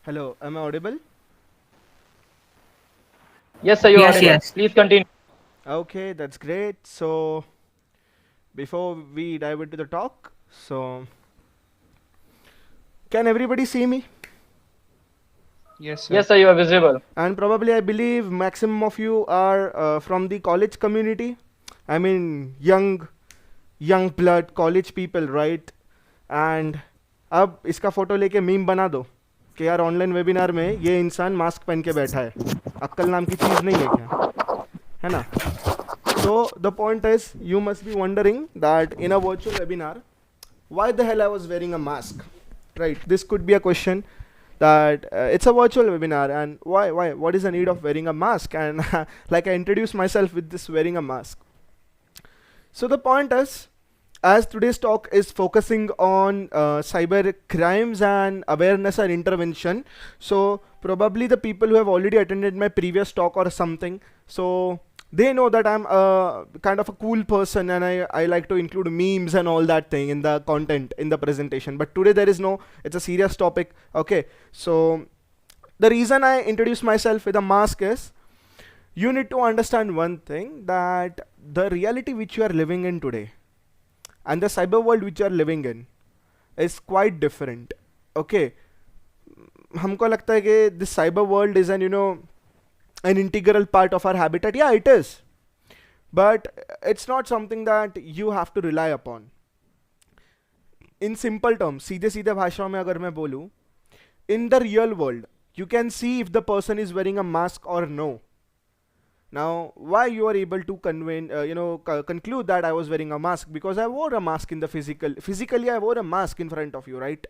Hello, am I audible? Yes, sir, you're Yes, audible. yes. Please continue. Okay, that's great. So, before we dive into the talk, can everybody see me? Yes, sir. Yes, sir, you are visible. And probably I believe maximum of you are from the college community. I mean, young blood college people, right? And अब इसका photo लेके meme बना दो कि यार online webinar में ये इंसान मास्क पहन के बैठा है, अक्कल नाम की चीज़ नहीं है क्या, है ना? So the point is, you must be wondering that in a virtual webinar, why the hell I was wearing a mask, right? This could be a question that it's a virtual webinar and what is the need of wearing a mask? And like I introduced myself with this wearing a mask. So the point is, as today's talk is focusing on cyber crimes and awareness and intervention, so probably the people who have already attended my previous talk or something, so they know that I'm kind of a cool person and I like to include memes and all that thing in the content in the presentation. But today there is no, it's a serious topic. Okay, so the reason I introduce myself with a mask is you need to understand one thing, that the reality which you are living in today and the cyber world which you are living in is quite different. Okay, हमको लगता है कि this cyber world is an integral part of our habitat. Yeah, it is, but it's not something that you have to rely upon. In simple terms, सीधे सीधे भाषा में अगर मैं बोलूँ, in the real world you can see if the person is wearing a mask or no. Now, why you are able to conclude that I was wearing a mask? Because I wore a mask in the physically I wore a mask in front of you, right?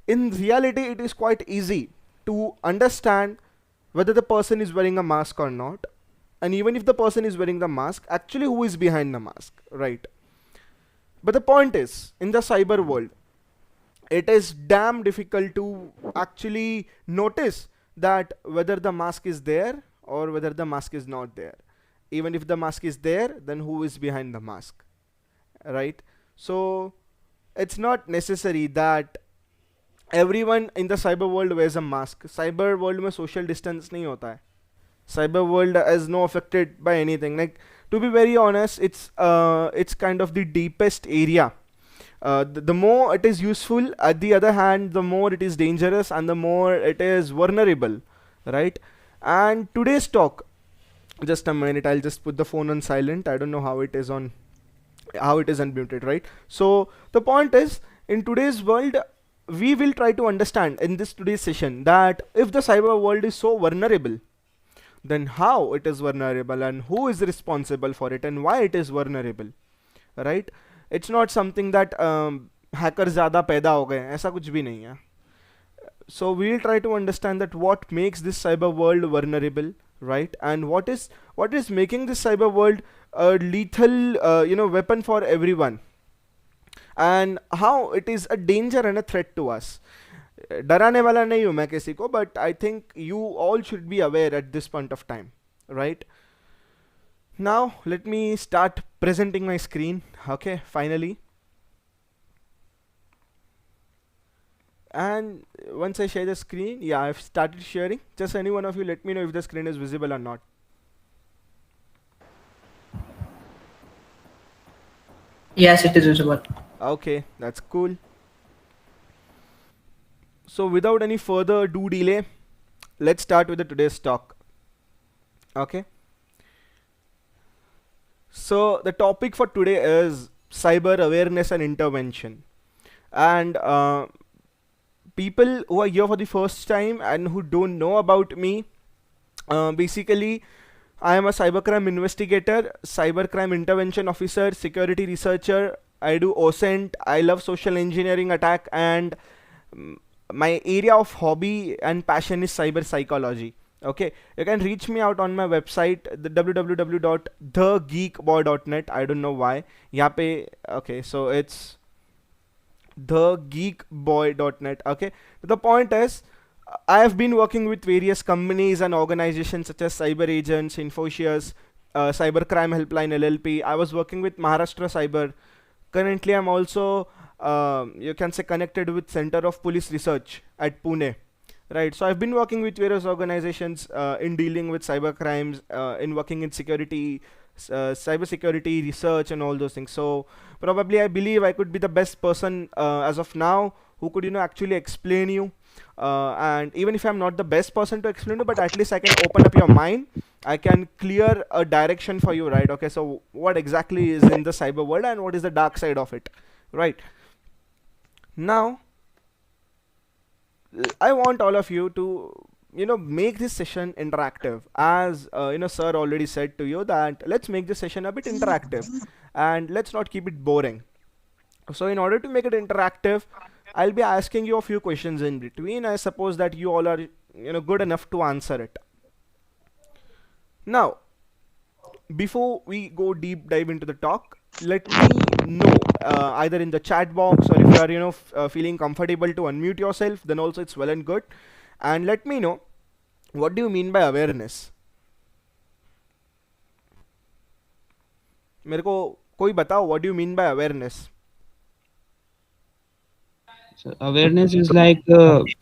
In reality, it is quite easy to understand whether the person is wearing a mask or not. And even if the person is wearing the mask, actually who is behind the mask, right? But the point is, in the cyber world, it is damn difficult to actually notice that whether the mask is there or whether the mask is not there. Even if the mask is there, then who is behind the mask, right? So it's not necessary that everyone in the cyber world wears a mask. Cyber world में social distance नहीं होता है. Cyber world is no affected by anything. Like, to be very honest, it's kind of the deepest area. The more it is useful, at the other hand, the more it is dangerous and the more it is vulnerable, right? And today's talk, just a minute, I'll just put the phone on silent. I don't know how it is unmuted, right? So the point is, in today's world, we will try to understand in this today's session that if the cyber world is so vulnerable, then how it is vulnerable and who is responsible for it and why it is vulnerable, right? It's not something that hackers ज़्यादा पैदा हो गए, ऐसा कुछ भी नहीं है. So we'll try to understand that what makes this cyber world vulnerable, right? And what is making this cyber world a lethal weapon for everyone, and how it is a danger and a threat to us. डराने वाला नहीं हूँ मैं किसी को, but I think you all should be aware at this point of time, right? Now let me start presenting my screen. Okay, finally. And once I share the screen, yeah, I've started sharing. Just any one of you let me know if the screen is visible or not. Yes, it is visible. Okay, that's cool. So without any further ado delay, let's start with the today's talk. Okay. So the topic for today is cyber awareness and intervention. And people who are here for the first time and who don't know about me, basically I am a cybercrime investigator, cybercrime intervention officer, security researcher. I do OSINT. I love social engineering attack, and my area of hobby and passion is cyber psychology. Okay, you can reach me out on my website, the www.thegeekboy.net. I don't know why. यहाँ पे, okay, so it's thegeekboy.net. Okay, the point is, I have been working with various companies and organizations such as Cyber Agents, Infosys, Cybercrime Helpline LLP. I was working with Maharashtra Cyber. Currently, I'm also you can say connected with Center of Police Research at Pune, right? So I've been working with various organizations in dealing with cyber crimes, in working in security, cyber security research and all those things. So probably I believe I could be the best person as of now who could actually explain you. And even if I'm not the best person to explain you, but at least I can open up your mind. I can clear a direction for you, right? Okay, so what exactly is in the cyber world and what is the dark side of it, right? Now I want all of you to make this session interactive, as sir already said to you that let's make this session a bit interactive and let's not keep it boring. So in order to make it interactive, I'll be asking you a few questions in between. I suppose that you all are good enough to answer it. Now, before we go deep dive into the talk, let me know either in the chat box, or if you are feeling comfortable to unmute yourself, then also it's well and good. And let me know, what do you mean by awareness? मेरे को कोई बताओ, what do you mean by awareness? So awareness is like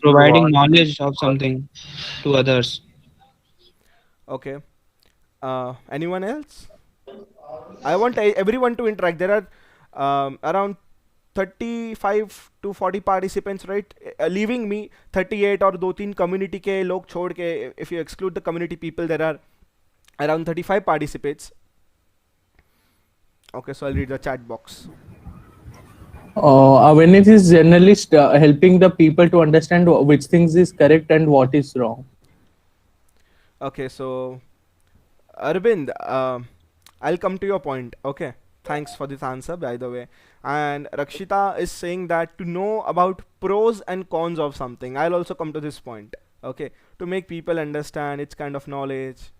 providing knowledge of something to others. Okay. Anyone else? I want everyone to interact. There are around 35 to 40 participants, right? Leaving me 38 और 2-3 community के लोग छोड़ के, if you exclude the community people, there are around 35 participants. Okay, so I'll read the chat box. Awareness is generally helping the people to understand which things is correct and what is wrong. Okay, so Arvind, I'll come to your point. Okay, thanks for this answer, by the way. And Rakshita is saying that to know about pros and cons of something. I'll also come to this point. Okay, to make people understand its kind of knowledge.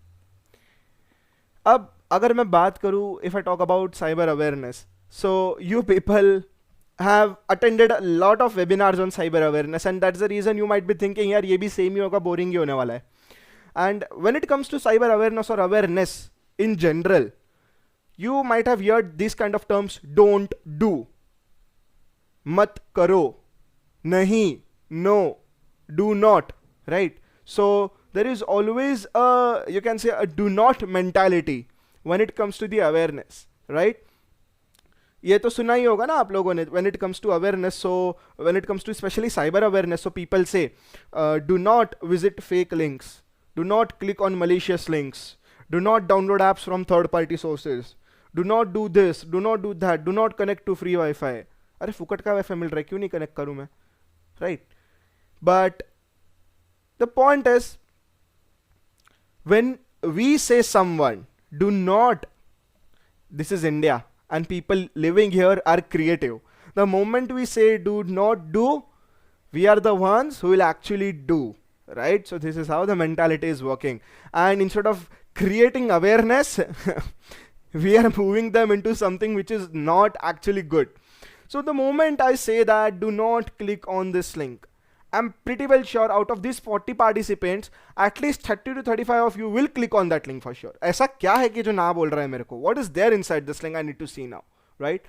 अब अगर मैं बात करूँ, if I talk about cyber awareness, so you people have attended a lot of webinars on cyber awareness, and that's the reason you might be thinking यार ये भी same ही होगा, boring ही होने वाला है. And when it comes to cyber awareness or awareness in general, you might have heard these kind of terms: don't do, mat karo, nahi, no, do not, right? So there is always a, you can say, a do not mentality when it comes to the awareness, right? ये तो सुना ही होगा ना आप लोगों ने, when it comes to awareness. So when it comes to especially cyber awareness, so people say do not visit fake links, do not click on malicious links, do not download apps from third party sources, do not do this, do not do that, do not connect to free Wi-Fi. अरे फुकट का wifi मिल रहा है, क्यों नहीं connect करूं मैं, right? But the point is, when we say someone do not, this is India and people living here are creative. The moment we say do not do, we are the ones who will actually do, right? So this is how the mentality is working. And instead of creating awareness, we are moving them into something which is not actually good. So the moment I say that do not click on this link, I'm pretty well sure out of these 40 participants, at least 30 to 35 of you will click on that link for sure. ऐसा क्या है कि जो ना बोल रहा है मेरे को? What is there inside this link? I need to see now, right?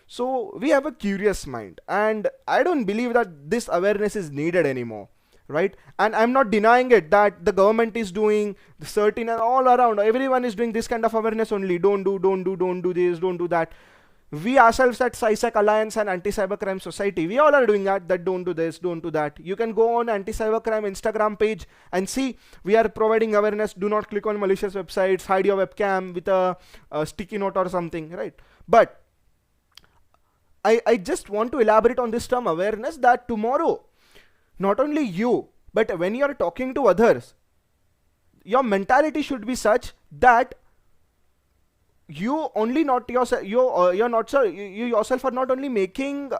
So we have a curious mind, and I don't believe that this awareness is needed anymore, right? And I'm not denying it that the government is doing the certain, and all around everyone is doing this kind of awareness only. Don't do this, don't do that. We ourselves at CySec Alliance and Anti-Cybercrime Society, we all are doing that don't do this, don't do that. You can go on Anti-Cybercrime Instagram page and see we are providing awareness. Do not click on malicious websites, hide your webcam with a sticky note or something, right? But I just want to elaborate on this term awareness, that tomorrow, not only you, but when you are talking to others, your mentality should be such that you only not yourself, you're not, sir, you yourself are not only making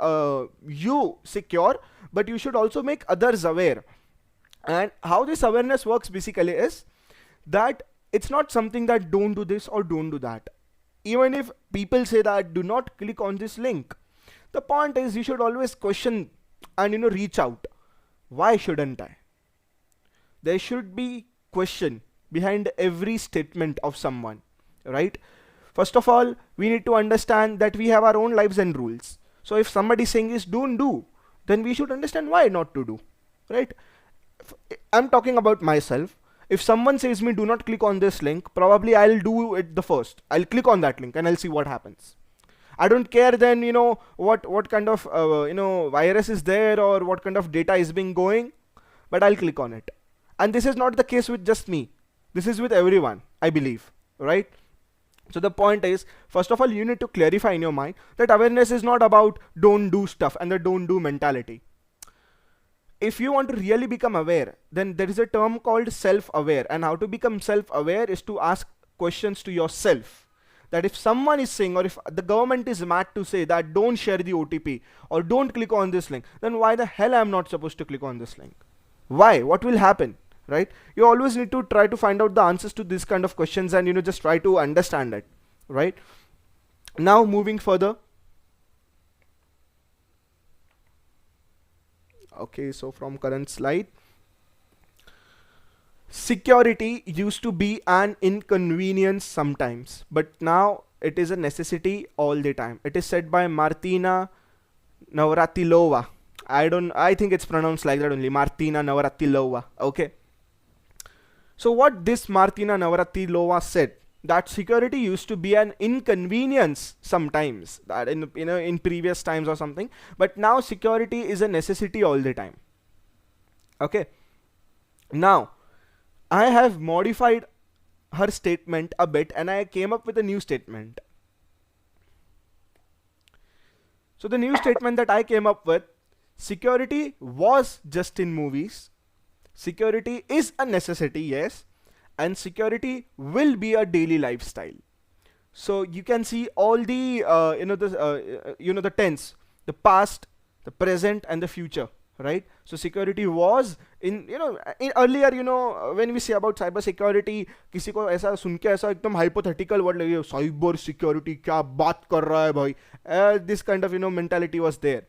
you secure, but you should also make others aware. And how this awareness works basically is that it's not something that don't do this or don't do that. Even if people say that do not click on this link, the point is you should always question and reach out. Why shouldn't I? There should be question behind every statement of someone, right? First of all, we need to understand that we have our own lives and rules. So if somebody is saying is don't do, then we should understand why not to do, right? I'm talking about myself. If someone says me do not click on this link, probably I'll do it the first. I'll click on that link and I'll see what happens. I don't care then, what kind of virus is there or what kind of data is being going, but I'll click on it. And this is not the case with just me. This is with everyone, I believe, right? So the point is, first of all, you need to clarify in your mind that awareness is not about don't do stuff and the don't do mentality. If you want to really become aware, then there is a term called self-aware, and how to become self-aware is to ask questions to yourself. That if someone is saying, or if the government is mad to say that don't share the OTP or don't click on this link, then why the hell I'm not supposed to click on this link? Why? What will happen? Right? You always need to try to find out the answers to this kind of questions and just try to understand it. Right? Now moving further. Okay, so from current slide. Security used to be an inconvenience sometimes, but now it is a necessity all the time. It is said by Martina Navratilova. I think it's pronounced like that only, Martina Navratilova. Okay. So what this Martina Navratilova said, that security used to be an inconvenience sometimes, that in previous times or something, but now security is a necessity all the time. Okay. Now, I have modified her statement a bit and I came up with a new statement. So the new statement that I came up with, security was just in movies. Security is a necessity, yes, and security will be a daily lifestyle. So you can see all the the tense, the past, the present, and the future, right? So security was in earlier, when we say about cyber security, किसी को ऐसा सुन के ऐसा एकदम hypothetical word लगे, cyber security क्या बात कर रहा है भाई? This kind of mentality was there.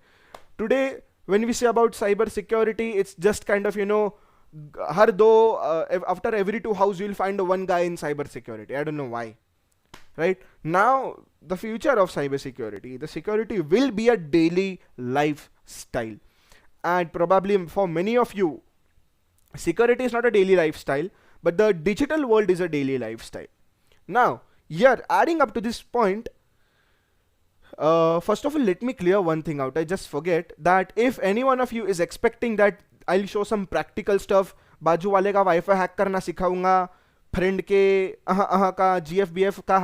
Today, when we say about cyber security, it's just kind of after every 2 houses you'll find one guy in cyber security. I don't know why. Right? Now, the future of cyber security, the security will be a daily lifestyle. And probably for many of you, security is not a daily lifestyle, but the digital world is a daily lifestyle. Now, here, adding up to this point, first of all, let me clear one thing out. I just forget that if any one of you is expecting that I'll show some practical stuff, बाजू वाले का wifi hack करना सिखाऊंगा, friend के का GFBF का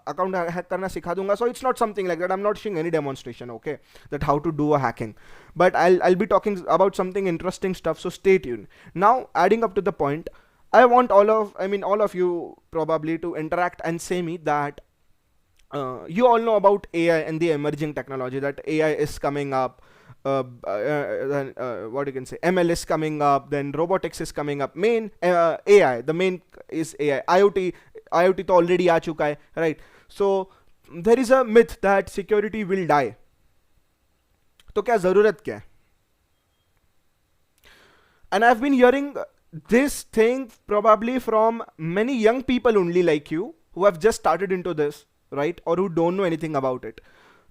account hack करना सिखा दूंगा. So it's not something like that. I'm not showing any demonstration, okay, that how to do a hacking. But I'll be talking about something interesting stuff. So stay tuned. Now, adding up to the point, I want all of you probably to interact and say me that you all know about AI and the emerging technology, that AI is coming up. What you can say, ML is coming up, then robotics is coming up. Main AI, the main is AI. IoT तो already आ चुका है, right? So there is a myth that security will die. तो क्या जरूरत क्या है? And I've been hearing this thing probably from many young people only like you who have just started into this, right? Or who don't know anything about it.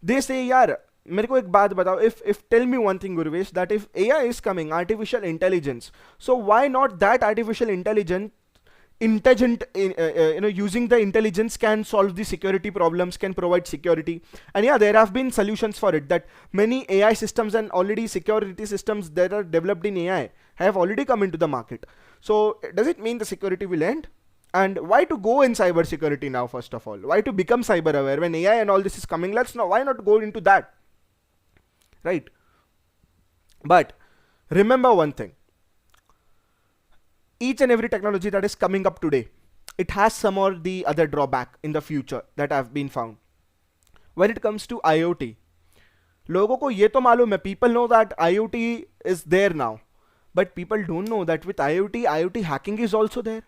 They say, यार मेरे को एक बात बताओ, if tell me one thing, Gurvesh, that if AI is coming, artificial intelligence, so why not that artificial intelligence using the intelligence can solve the security problems, can provide security? And yeah, there have been solutions for it, that many AI systems and already security systems that are developed in AI have already come into the market. So does it mean the security will end? And why to go in cyber security now, first of all? Why to become cyber aware when AI and all this is coming? Why not go into that? Right? But remember one thing. Each and every technology that is coming up today, it has some or the other drawback in the future that have been found. When it comes to IoT, लोगों को ये तो मालूम है, people know that IoT is there now, but people don't know that with IoT hacking is also there.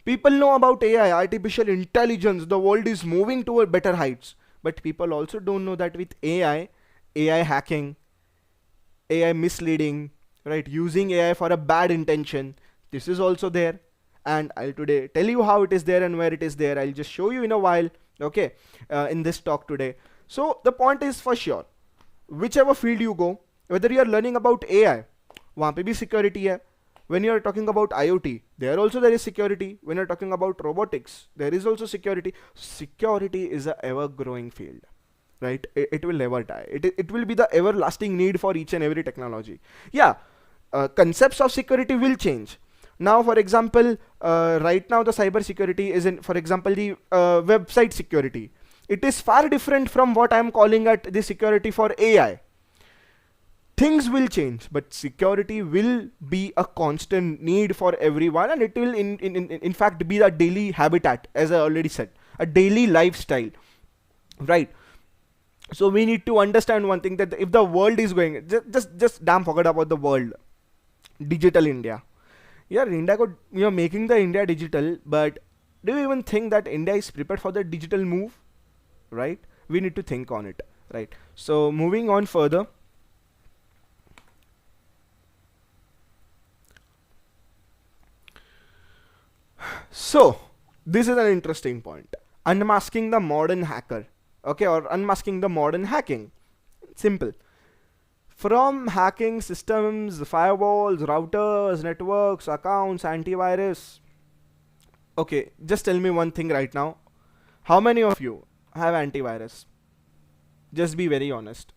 People know about AI, artificial intelligence, the world is moving toward better heights, but people also don't know that with AI hacking, AI misleading, right, using AI for a bad intention, this is also there. And I'll today tell you how it is there and where it is there. I'll just show you in a while, okay, in this talk today. So the point is, for sure, whichever field you go, whether you are learning about AI, वहाँ पे भी security है, When you are talking about IoT, there is security. When you're talking about robotics, there is also security. Security is a ever growing field, right? It will never die. It will be the everlasting need for each and every technology. Yeah, concepts of security will change. Now, for example, right now the cyber security is in, for example, the website security. It is far different from what I am calling at the security for AI. Things will change, but security will be a constant need for everyone, and it will in fact be a daily habitat, as I already said, a daily lifestyle, right? So we need to understand one thing, that if the world is going, just damn forget about the world, digital India. Yeah, India could, making the India digital, but do you even think that India is prepared for the digital move, right? We need to think on it, right? So moving on further. So this is an interesting point. Unmasking the modern hacker, okay, or unmasking the modern hacking. Simple. From hacking systems, firewalls, routers, networks, accounts, antivirus. Okay, just tell me one thing right now. How many of you have antivirus? Just be very honest.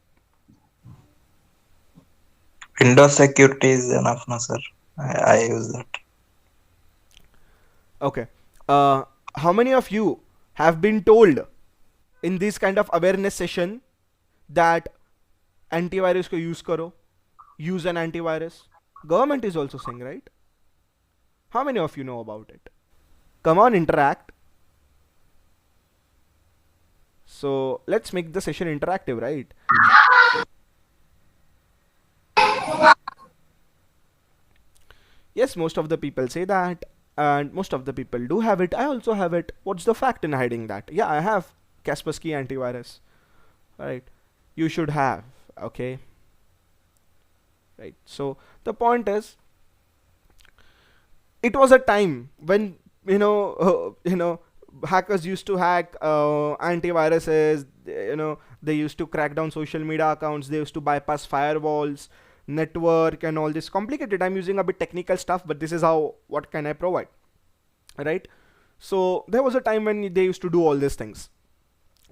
Windows security is enough, no sir. I use that. Okay. How many of you have been told in this kind of awareness session that antivirus ko use karo? Use an antivirus. Government is also saying, right? How many of you know about it? Come on, interact. So let's make the session interactive, right? Yes, most of the people say that, and most of the people do have it. I also have it. What's the fact in hiding that? Yeah, I have Kaspersky antivirus, right? You should have, okay? Right. So the point is, it was a time when hackers used to hack antiviruses. They used to crack down social media accounts. They used to bypass firewalls, network, and all this complicated. I'm using a bit technical stuff, but this is what can I provide, right? So there was a time when they used to do all these things,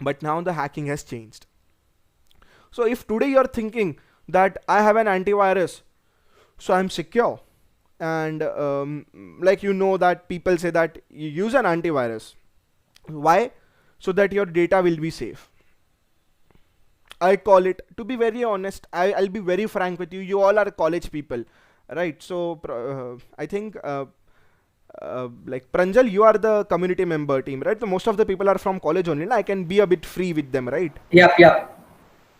but now the hacking has changed. So if today you're thinking that I have an antivirus, so I'm secure, and that people say that you use an antivirus. Why? So that your data will be safe. I call it, to be very honest, I'll be very frank with you. You all are college people, right? So I think Pranjal, you are the community member team, right? So most of the people are from college only. I can be a bit free with them, right? Yep.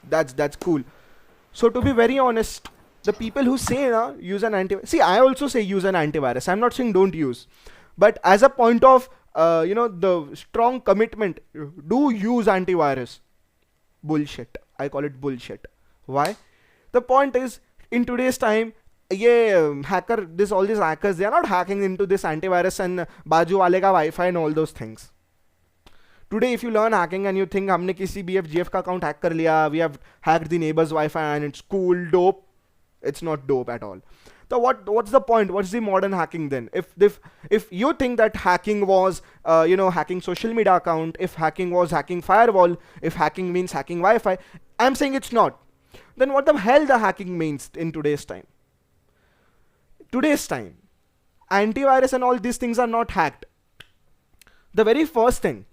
That's cool. So to be very honest, the people who say use an antivirus, see, I also say use an antivirus. I'm not saying don't use, but as a point of the strong commitment, do use antivirus. Bullshit. I call it bullshit. Why? The point is, in today's time, all these hackers, they are not hacking into this antivirus and baju wale ka Wi-Fi and all those things. Today, if you learn hacking and you think हमने किसी BFGF का account hack कर लिया, we have hacked the neighbor's Wi-Fi and it's cool, dope. It's not dope at all. So what's the point? What's the modern hacking then? If you think that hacking was hacking social media account, if hacking was hacking firewall, if hacking means hacking Wi-Fi, I'm saying it's not. Then what the hell the hacking means in today's time? Today's time, antivirus and all these things are not hacked. The very first thing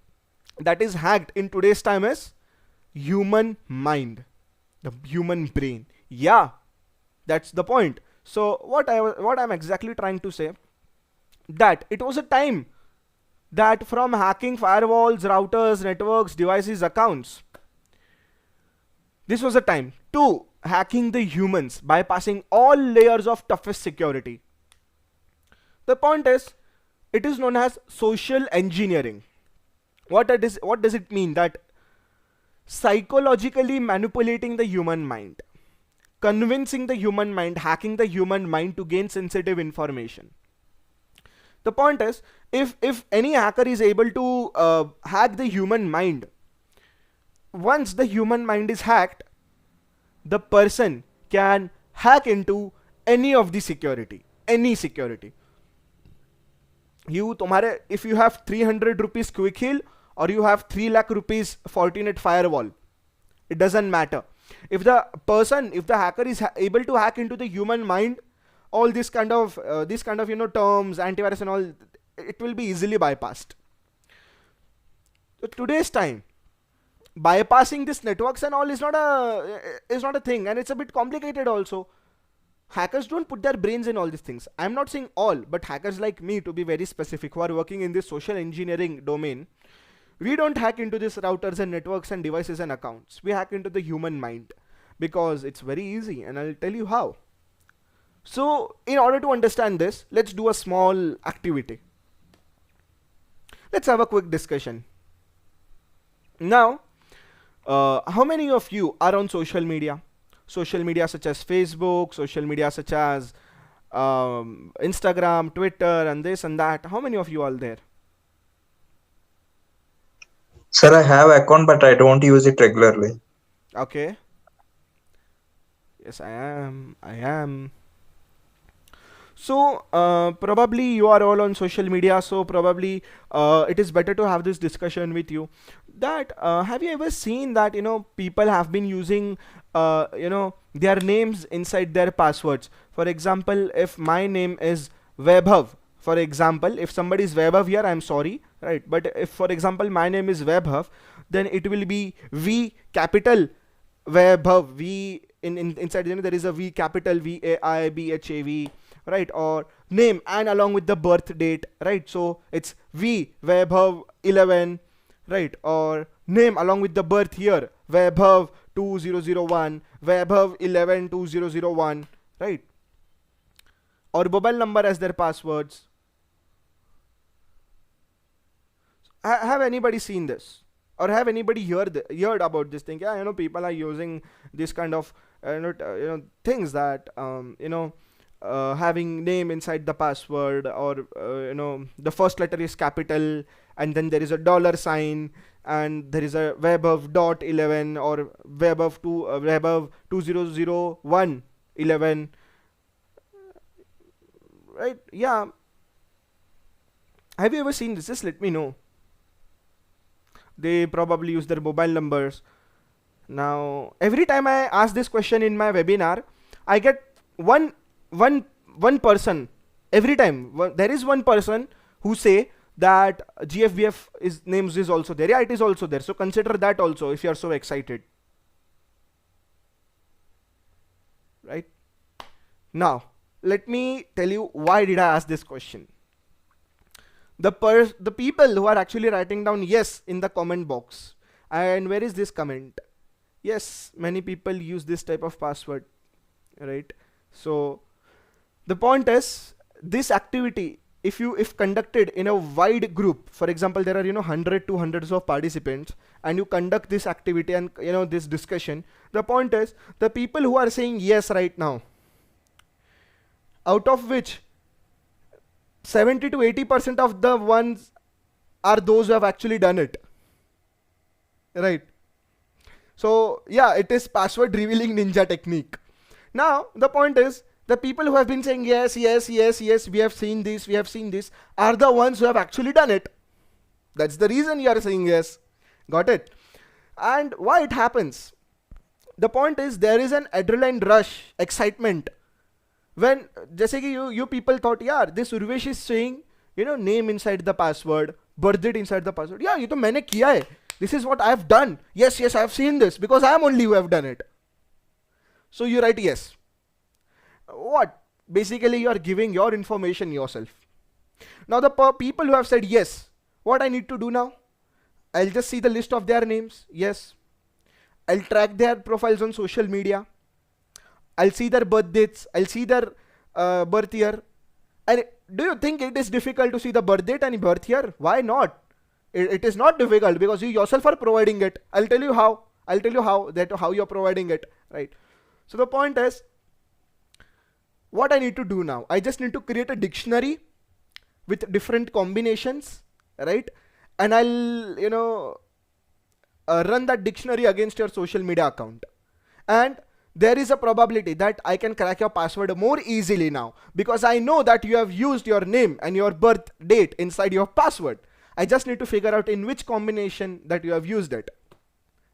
that is hacked in today's time is human mind, the human brain. Yeah, that's the point. So what I'm exactly trying to say, that it was a time that from hacking firewalls, routers, networks, devices, accounts, this was a time to hacking the humans, bypassing all layers of toughest security. The point is, it is known as social engineering. What does it mean? That psychologically manipulating the human mind, convincing the human mind, hacking the human mind to gain sensitive information. The point is, if any hacker is able to hack the human mind, once the human mind is hacked, the person can hack into any of the security, any security. If you have 300 rupees quick heal or you have 3 lakh rupees Fortinet firewall, it doesn't matter. If the hacker is able to hack into the human mind, all this kind of terms, antivirus and all, it will be easily bypassed. So today's time, bypassing this networks and all is not a thing, and it's a bit complicated also. Hackers don't put their brains in all these things. I'm not saying all, but hackers like me, to be very specific, who are working in this social engineering domain, we don't hack into these routers and networks and devices and accounts. We hack into the human mind because it's very easy, and I'll tell you how. So in order to understand this, let's do a small activity. Let's have a quick discussion. Now, how many of you are on social media? Social media such as Facebook, social media such as Instagram, Twitter, and this and that. How many of you are there? Sir, I have account, but I don't use it regularly. Okay. Yes, I am. So probably you are all on social media, so probably it is better to have this discussion with you. That have you ever seen that people have been using their names inside their passwords? For example, if my name is Vaibhav, for example, if somebody is Vaibhav here, I'm sorry, right? But if, for example, my name is Vaibhav, then it will be V capital Vaibhav. V inside there is a V capital VAIBHAV, right? Or name and along with the birth date, right? So it's V Vaibhav 11, right? Or name along with the birth year, Vaibhav 2001, Vaibhav 11 2001, right? Or mobile number as their passwords. Have anybody seen this? Or have anybody heard about this thing? Yeah, people are using this kind of things that having name inside the password, or the first letter is capital and then there is a dollar sign and there is a Vaibhav.11 or Vaibhav 2001 11, right? Yeah, have you ever seen this? Just let me know. They probably use their mobile numbers. Now every time I ask this question in my webinar, I get one person every time. There is one person who say that GFBF names is also there. Yeah, it is also there. So consider that also if you are so excited. Right? Now, let me tell you why did I ask this question. The people who are actually writing down yes in the comment box. And where is this comment? Yes, many people use this type of password, right? So the point is, this activity, if conducted in a wide group, for example, there are 100 to hundreds of participants, and you conduct this activity and this discussion, the point is, the people who are saying yes right now, out of which 70 to 80% of the ones are those who have actually done it, right? So yeah, it is password revealing ninja technique. Now the point is, the people who have been saying yes, yes, yes, yes, we have seen this, are the ones who have actually done it. That's the reason you are saying yes. Got it? And why it happens? The point is, there is an adrenaline rush, excitement. When, जैसे कि you people thought, yeah, this Urvesh is saying, name inside the password, birth date inside the password. Yeah, ये तो मैंने किया है. This is what I have done. Yes, I have seen this because I am only who have done it. So you write yes. What? Basically, you are giving your information yourself. Now the people who have said yes, what I need to do now? I'll just see the list of their names. Yes. I'll track their profiles on social media. I'll see their birth dates. I'll see their birth year. And do you think it is difficult to see the birth date and birth year? Why not? It is not difficult because you yourself are providing it. I'll tell you how. How you're providing it. Right. So the point is, what I need to do now? I just need to create a dictionary with different combinations. Right. And I'll, run that dictionary against your social media account. And there is a probability that I can crack your password more easily now, because I know that you have used your name and your birth date inside your password. I just need to figure out in which combination that you have used it,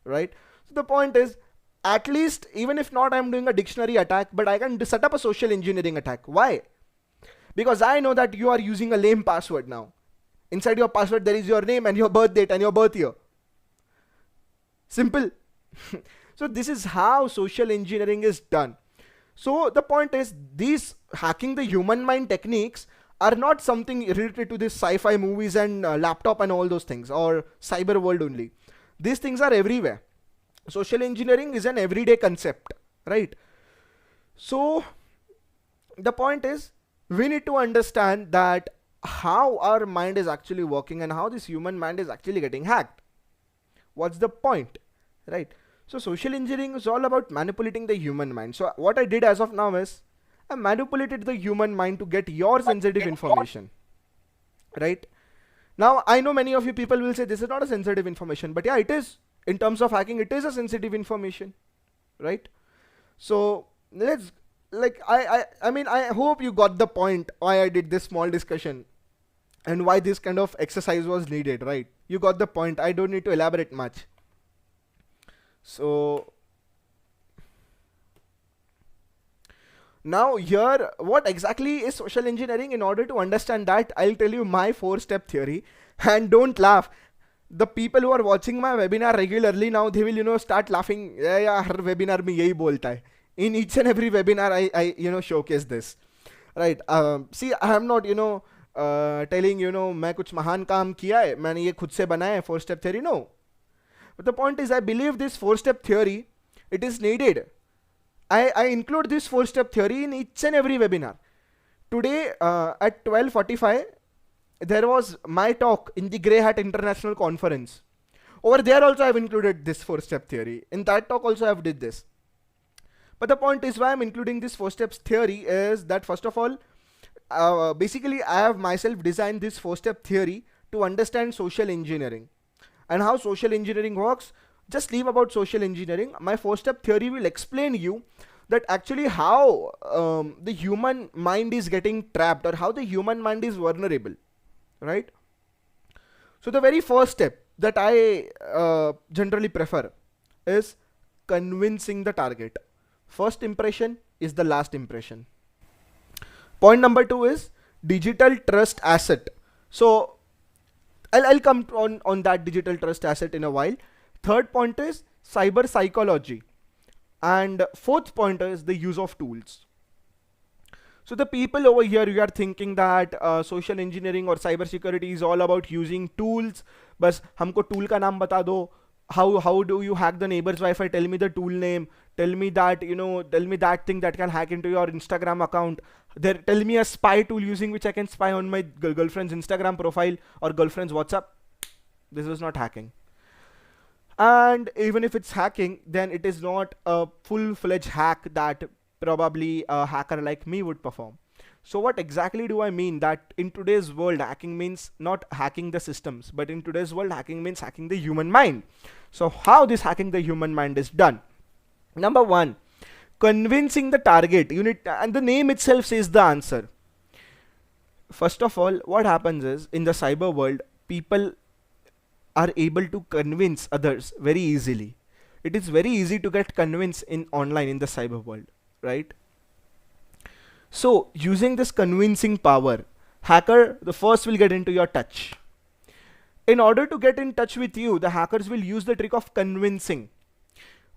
right? So the point is, at least even if not I'm doing a dictionary attack, but I can set up a social engineering attack. Why? Because I know that you are using a lame password now. Inside your password there is your name and your birth date and your birth year. Simple. So this is how social engineering is done. So the point is, these hacking the human mind techniques are not something related to this sci-fi movies and laptop and all those things, or cyber world only. These things are everywhere. Social engineering is an everyday concept, right? So the point is, we need to understand that how our mind is actually working and how this human mind is actually getting hacked. What's the point, right? So social engineering is all about manipulating the human mind. So what I did as of now is, I manipulated the human mind to get your sensitive information, right? Now I know many of you people will say this is not a sensitive information, but yeah, it is. In terms of hacking, it is a sensitive information, right? So let's, like, I mean, I hope you got the point why I did this small discussion and why this kind of exercise was needed, right? You got the point. I don't need to elaborate much. So now here, what exactly is social engineering? In order to understand that, I'll tell you my 4-step theory. And don't laugh. The people who are watching my webinar regularly now, they will, start laughing. Yeah, her webinar mein yahi bolta hai. In each and every webinar, I showcase this, right? See, I am not, telling, मैं कुछ महान काम किया है, मैंने ये खुद से बनाया है 4-step theory. No. But the point is, I believe this 4-step theory, it is needed. I include this 4-step theory in each and every webinar. Today at 12:45, there was my talk in the Grey Hat International Conference. Over there also I have included this 4-step theory. In that talk also I have did this. But the point is, why I'm including this 4-steps theory is that, first of all, basically I have myself designed this 4-step theory to understand social engineering. And how social engineering works, just leave about social engineering. My 4-step theory will explain you that actually how the human mind is getting trapped, or how the human mind is vulnerable, right? So the very first step that I generally prefer is convincing the target. First impression is the last impression. Point number 2 is digital trust asset. So I'll come on that digital trust asset in a while. Third point is cyber psychology. And fourth point is the use of tools. So the people over here, you are thinking that social engineering or cyber security is all about using tools. Bas humko tool ka naam bata do. How do you hack the neighbor's Wi-Fi? Tell me the tool name. Tell me that, tell me that thing that can hack into your Instagram account. Tell me a spy tool using which I can spy on my girlfriend's Instagram profile or girlfriend's WhatsApp. This is not hacking. And even if it's hacking, then it is not a full-fledged hack that probably a hacker like me would perform. So what exactly do I mean? That in today's world, hacking means not hacking the systems, but in today's world, hacking means hacking the human mind. So how this hacking the human mind is done? Number 1, convincing the target. And the name itself says the answer. First of all, what happens is, in the cyber world, people are able to convince others very easily. It is very easy to get convinced online in the cyber world, right? So using this convincing power, hacker the first will get into your touch. In order to get in touch with you, the hackers will use the trick of convincing.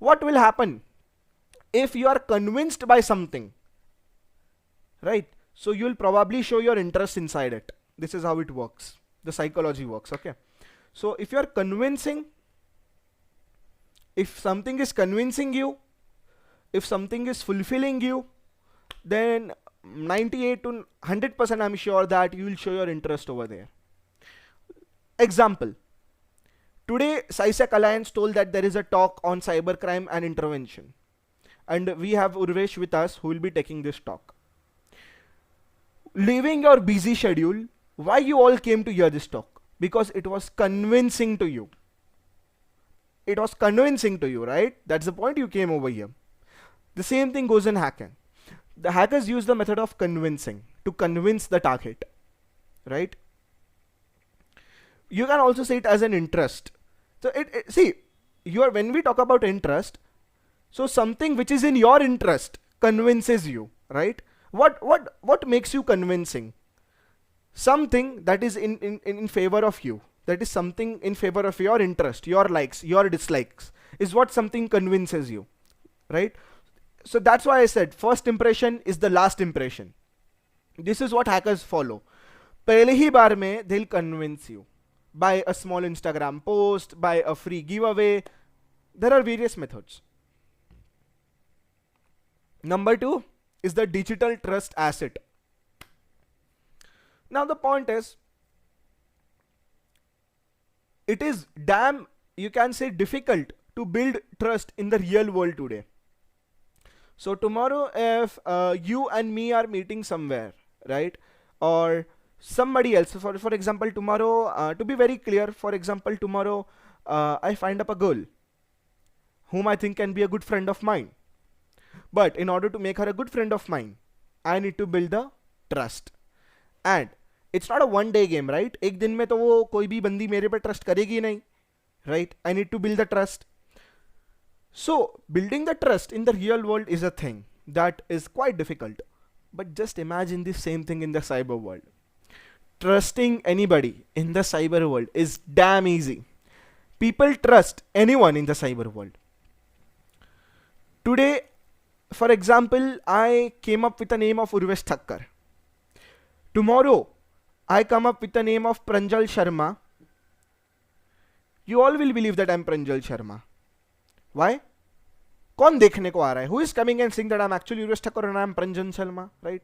What will happen if you are convinced by something, right? So you'll probably show your interest inside it. This is how it works. The psychology works, okay? So if you are convincing, if something is convincing you, if something is fulfilling you, then 98 to 100% I'm sure that you will show your interest over there. Example. Today, SciSec Alliance told that there is a talk on cybercrime and intervention. And we have Urvesh with us who will be taking this talk. Leaving your busy schedule, why you all came to hear this talk? Because it was convincing to you. It was convincing to you, right? That's the point you came over here. The same thing goes in hacking. The hackers use the method of convincing to convince the target, right? You can also see it as an interest. So see, when we talk about interest, so something which is in your interest convinces you, right? What makes you convincing? Something that is in favor of you, that is something in favor of your interest, your likes, your dislikes, is what something convinces you, right? So that's why I said first impression is the last impression. This is what hackers follow. पहले ही बार में they'll convince you by a small Instagram post, by a free giveaway. There are various methods. Number 2 is the digital trust asset. Now the point is, it is damn, you can say, difficult to build trust in the real world today. So tomorrow if you and me are meeting somewhere, right, or somebody else, for example tomorrow, to be very clear, for example tomorrow I find up a girl whom I think can be a good friend of mine, but in order to make her a good friend of mine, I need to build the trust. And it's not a one day game, right? एक दिन में तो वो कोई भी बंदी मेरे पे trust करेगी नहीं, right? I need to build the trust. So building the trust in the real world is a thing that is quite difficult. But just imagine the same thing in the cyber world. Trusting anybody in the cyber world is damn easy. People trust anyone in the cyber world. Today, for example, I came up with the name of Urvesh Thakkar. Tomorrow, I come up with the name of Pranjal Sharma. You all will believe that I'm Pranjal Sharma. Why? कौन देखने को आ रहा है? Who is coming and saying that I'm actually Urvesh Thakkar and I'm Pranjal Sharma, right?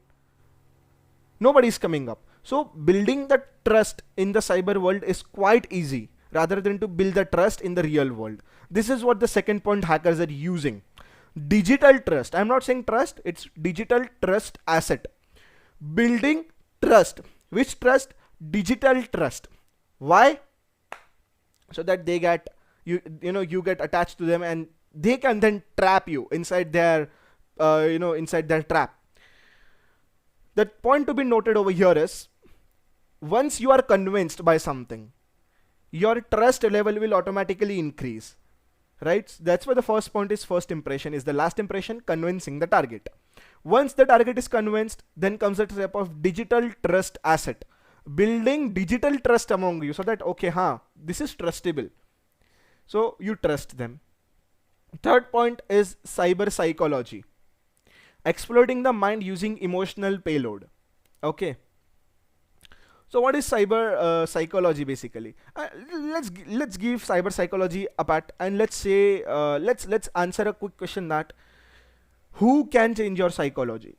Nobody is coming up. So building the trust in the cyber world is quite easy rather than to build the trust in the real world. This is what the second point hackers are using. Digital trust. I'm not saying trust, it's digital trust asset. Building trust. Which trust? Digital trust. Why? So that they get you get attached to them and they can then trap you inside their inside their trap. The point to be noted over here is, once you are convinced by something, your trust level will automatically increase, right? That's why the first point is first impression is the last impression, convincing the target. Once the target is convinced, then comes the step of digital trust asset, building digital trust among you, so that okay, this is trustable, so you trust them. Third point is cyber psychology, exploiting the mind using emotional payload. Okay, so what is cyber psychology basically? Let's give cyber psychology apart and let's say let's answer a quick question, that who can change your psychology?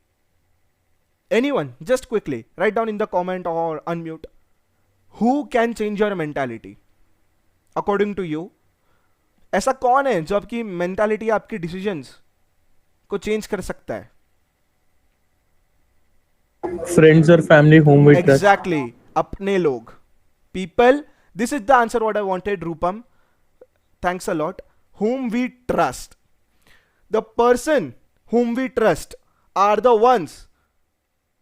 Anyone? Just quickly write down in the comment or unmute. Who can change your mentality according to you? ऐसा कौन है जो आपकी mentality, आपकी decisions को change कर सकता है? Friends or family whom we trust. Exactly. अपने लोग. People. This is the answer what I wanted, Rupam. Thanks a lot. Whom we trust. The person whom we trust are the ones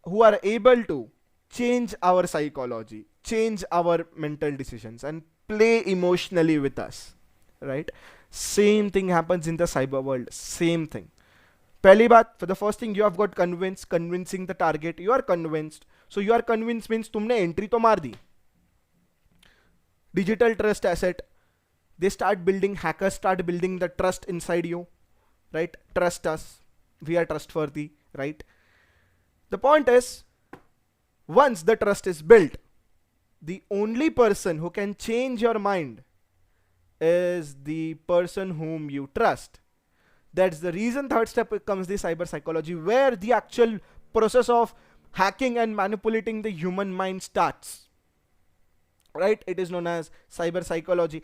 who are able to change our psychology, change our mental decisions and play emotionally with us, right? Same thing happens in the cyber world. Same thing. पहली बात, for the first thing you have got convinced, convincing the target, you are convinced. So you are convinced means तुमने entry तो मार दी. Digital trust asset. They start building, hackers start building the trust inside you, right? Trust us. We are trustworthy, right? The point is, once the trust is built, the only person who can change your mind is the person whom you trust. That's the reason third step comes the cyber psychology, where the actual process of hacking and manipulating the human mind starts, right? It is known as cyber psychology.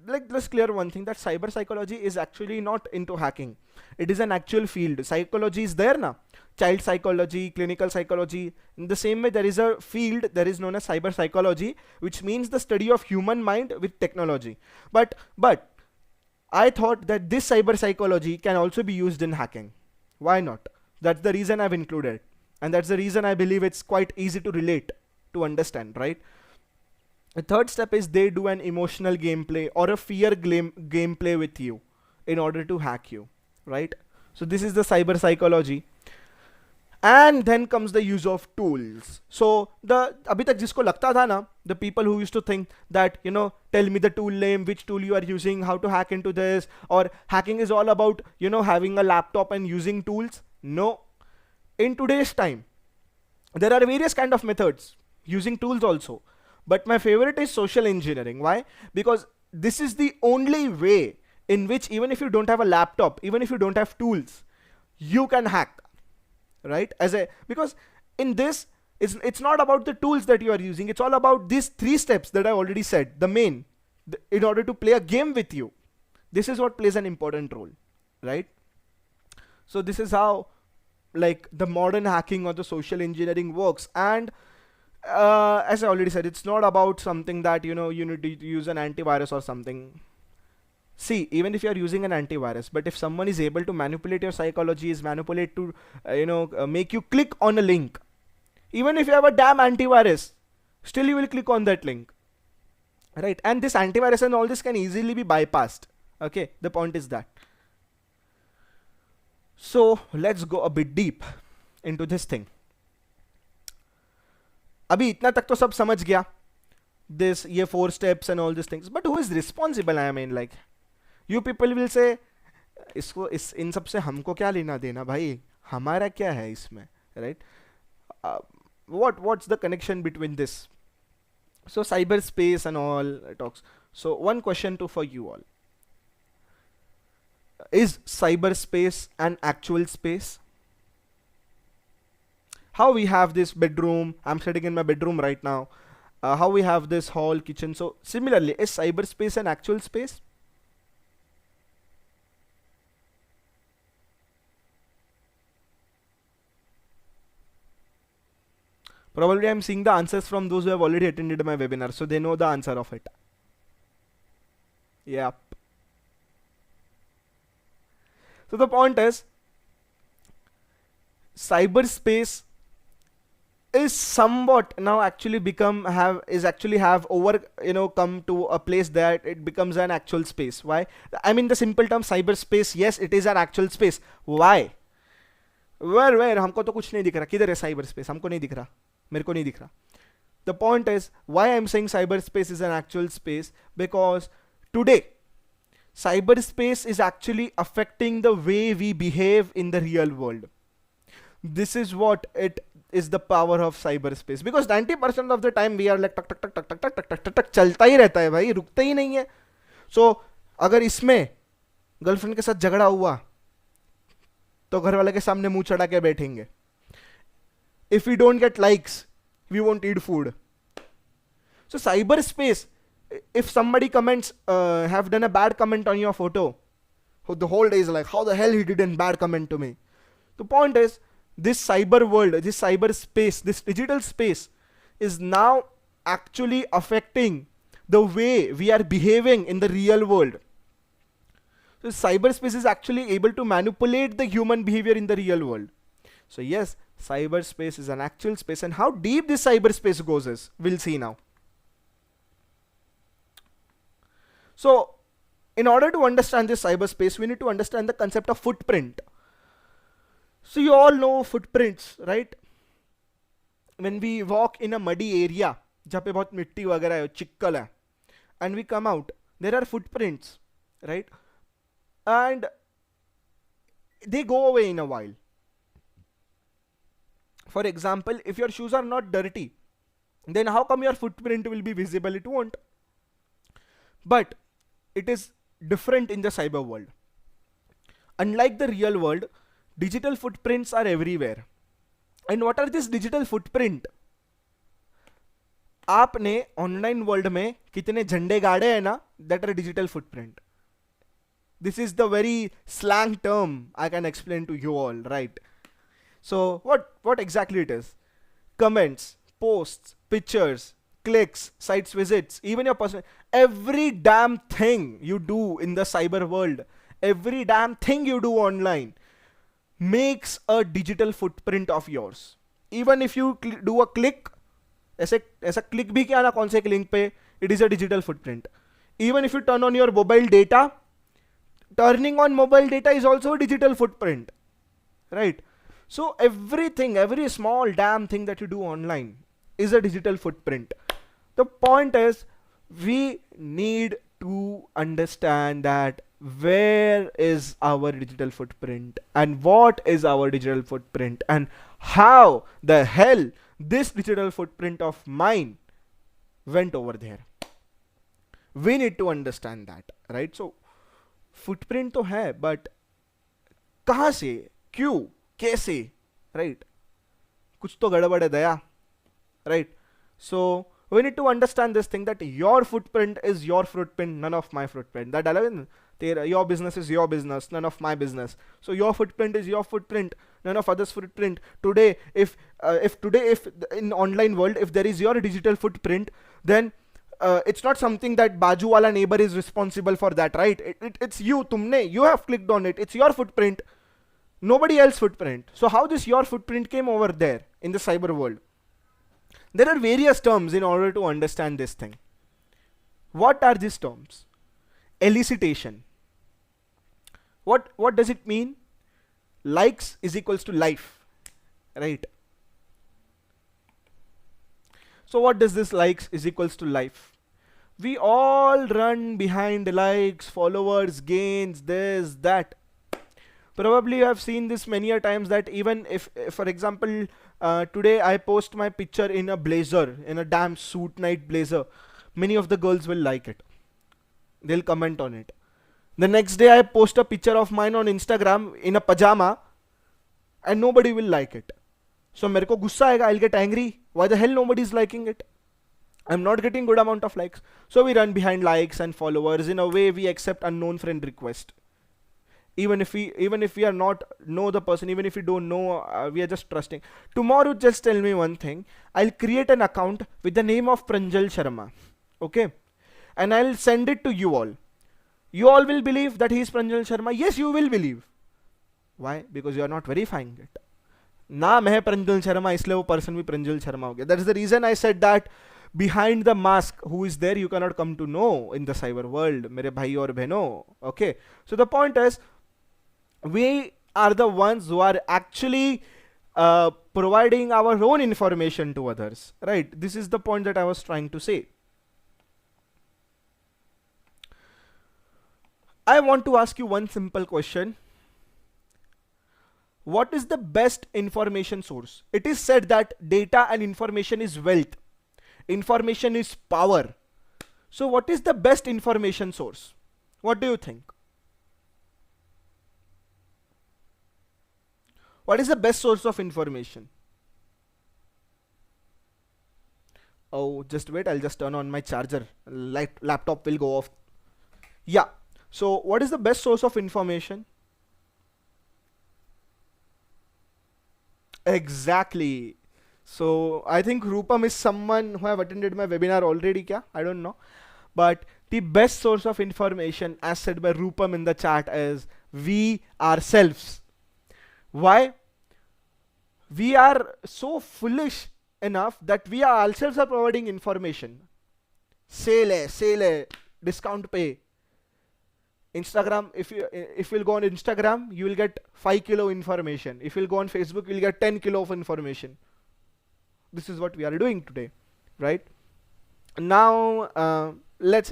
Let's clear one thing, that cyber psychology is actually not into hacking. It is an actual field. Psychology is there now. Child psychology, clinical psychology. In the same way, there is a field that is known as cyber psychology, which means the study of human mind with technology. But I thought that this cyber psychology can also be used in hacking. Why not? That's the reason I've included, and that's the reason I believe it's quite easy to relate, to understand, right? The third step is they do an emotional gameplay or a fear gameplay with you in order to hack you, right? So this is the cyber psychology. And then comes the use of tools. So the अभी तक जिसको लगता था ना, the people who used to think that, you know, tell me the tool name, which tool you are using, how to hack into this, or hacking is all about, you know, having a laptop and using tools. No. In today's time, there are various kind of methods using tools also. But my favorite is social engineering. Why? Because this is the only way in which, even if you don't have a laptop, even if you don't have tools, you can hack, right? Because in this, it's not about the tools that you are using. It's all about these 3 steps that I already said. The main, in order to play a game with you, this is what plays an important role, right? So this is how, like, the modern hacking or the social engineering works. And as I already said, it's not about something that, you know, you need to use an antivirus or something. See, even if you are using an antivirus, but if someone is able to manipulate your psychology, is manipulate to, make you click on a link, even if you have a damn antivirus, still you will click on that link, right? And this antivirus and all this can easily be bypassed. Okay, the point is that. So let's go a bit deep into this thing. अभी इतना तक तो सब समझ गया, this ये 4 steps and all these things, but who is responsible? I mean, like, you people will say, इसको इन सब से हमको क्या लेना देना भाई, हमारा क्या है इसमें, right? What's the connection between this? So cyberspace and all talks. So one question for you all: is cyberspace an actual space? How we have this bedroom, I'm sitting in my bedroom right now, how we have this hall, kitchen. So similarly, is cyberspace an actual space? Probably I'm seeing the answers from those who have already attended my webinar, so they know the answer of it. Yep. So the point is, cyberspace is somewhat now actually have come to a place that it becomes an actual space. Why? I mean, the simple term cyberspace, yes, it is an actual space. Why? Where हमको तो कुछ नहीं दिख रहा, किधर है cyberspace? हमको नहीं दिख रहा, मेरे को नहीं दिख रहा. The point is, why I'm saying cyberspace is an actual space, because today cyberspace is actually affecting the way we behave in the real world. This is what it is, the power of cyberspace, because 90% of the time we are like टक टक टक टक टक टक टक टक टक चलता ही रहता है भाई, रुकता ही नहीं है. So अगर इसमें गर्लफ्रेंड के साथ झगड़ा हुआ तो घर वाले के सामने मुंह चढ़ा के बैठेंगे. If we don't get likes, we won't eat food. So cyberspace, if somebody comments, have done a bad comment on your photo, the whole day is like, how the hell he did a bad comment to me. The point is, this cyber world, this cyberspace, this digital space is now actually affecting the way we are behaving in the real world. So cyberspace is actually able to manipulate the human behavior in the real world. So yes, cyberspace is an actual space, and how deep this cyberspace goes is, we'll see now. So in order to understand this cyberspace, we need to understand the concept of footprint. So you all know footprints, right? When we walk in a muddy area, जहाँ पे बहुत मिट्टी वगैरह है, चिक्कल है, and we come out, there are footprints, right? And they go away in a while. For example, if your shoes are not dirty, then how come your footprint will be visible? It won't. But it is different in the cyber world. Unlike the real world, digital footprints are everywhere. And what are these digital footprint? आपने online world में कितने झंडे गाड़े हैं ना, that are digital footprint. This is the very slang term I can explain to you all, right? So what exactly it is? Comments, posts, pictures, clicks, sites visits, even your personal, every damn thing you do in the cyber world, every damn thing you do online makes a digital footprint of yours. Even if you do a click, ऐसे ऐसा click भी किया ना कौन से link पे, it is a digital footprint. Even if you turn on your mobile data, turning on mobile data is also a digital footprint, right? So everything, every small damn thing that you do online is a digital footprint. The point is, we need to understand that where is our digital footprint and what is our digital footprint and how the hell this digital footprint of mine went over there. We need to understand that, right? So footprint तो है, but कहाँ से, क्यों, कैसे, right? कुछ तो गड़बड़ है दया, right? So we need to understand this thing, that your footprint is your footprint, none of my footprint. That your business is your business, none of my business. So your footprint is your footprint, none of others' footprint. Today, if in online world, if there is your digital footprint, then it's not something that Baju wala neighbor is responsible for that, right? It's you, tumne, you have clicked on it. It's your footprint, nobody else's footprint. So how this your footprint came over there in the cyber world? There are various terms in order to understand this thing. What are these terms? Elicitation. What does it mean? Likes is equals to life, right? So what does this likes is equals to life? We all run behind likes, followers, gains, this, that. Probably you have seen this many a times, that even if for example, today I post my picture in a blazer, in a damn suit night blazer, many of the girls will like it. They'll comment on it. The next day I post a picture of mine on Instagram in a pajama and nobody will like it. So मेरे को गुस्सा आएगा, I'll get angry. Why the hell nobody is liking it? I'm not getting good amount of likes. So we run behind likes and followers. In a way, we accept unknown friend request. Even if we are not know the person, even if we don't know, we are just trusting. Tomorrow, just tell me one thing. I'll create an account with the name of Pranjal Sharma. Okay? And I'll send it to you all. You all will believe that he is Pranjal Sharma. Yes, you will believe. Why? Because you are not verifying it. नाम है Pranjal Sharma, इसलिए वो person भी Pranjal Sharma हो गया. That is the reason I said that behind the mask, who is there, you cannot come to know in the cyber world, मेरे भाई और बहनों. Okay, so the point is, we are the ones who are actually providing our own information to others, right? This is the point that I was trying to say. I want to ask you one simple question. What is the best information source? It is said that data and information is wealth. Information is power. So what is the best information source? What do you think? What is the best source of information? Oh, just wait, I'll just turn on my charger. Laptop will go off. Yeah. So what is the best source of information? Exactly. So I think Rupam is someone who have attended my webinar already, kya? I don't know. But the best source of information, as said by Rupam in the chat, is we ourselves. Why? We are so foolish enough that we ourselves are providing information. Sale hai, discount pay. Instagram, if you'll go on Instagram, you will get 5 kilo information. If you'll go on Facebook, you'll get 10 kilo of information. This is what we are doing today, right? Now, let's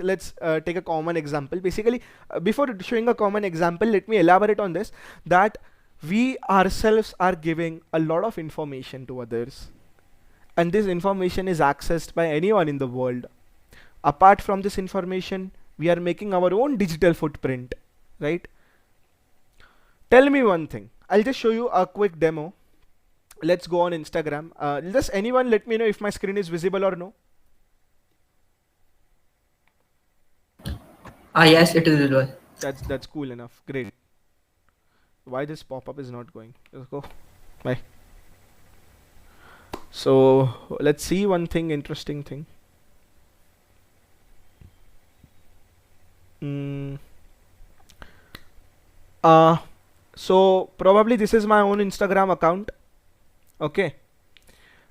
take a common example. Basically, before showing a common example, let me elaborate on this, that we ourselves are giving a lot of information to others, and this information is accessed by anyone in the world. Apart from this information, we are making our own digital footprint, right? Tell me one thing. I'll just show you a quick demo. Let's go on Instagram. Just anyone let me know if my screen is visible or no. Yes, it is visible. That's cool enough. Great. Why this pop-up is not going? Let's go. Bye. So let's see one thing, interesting thing. So probably this is my own Instagram account. Okay.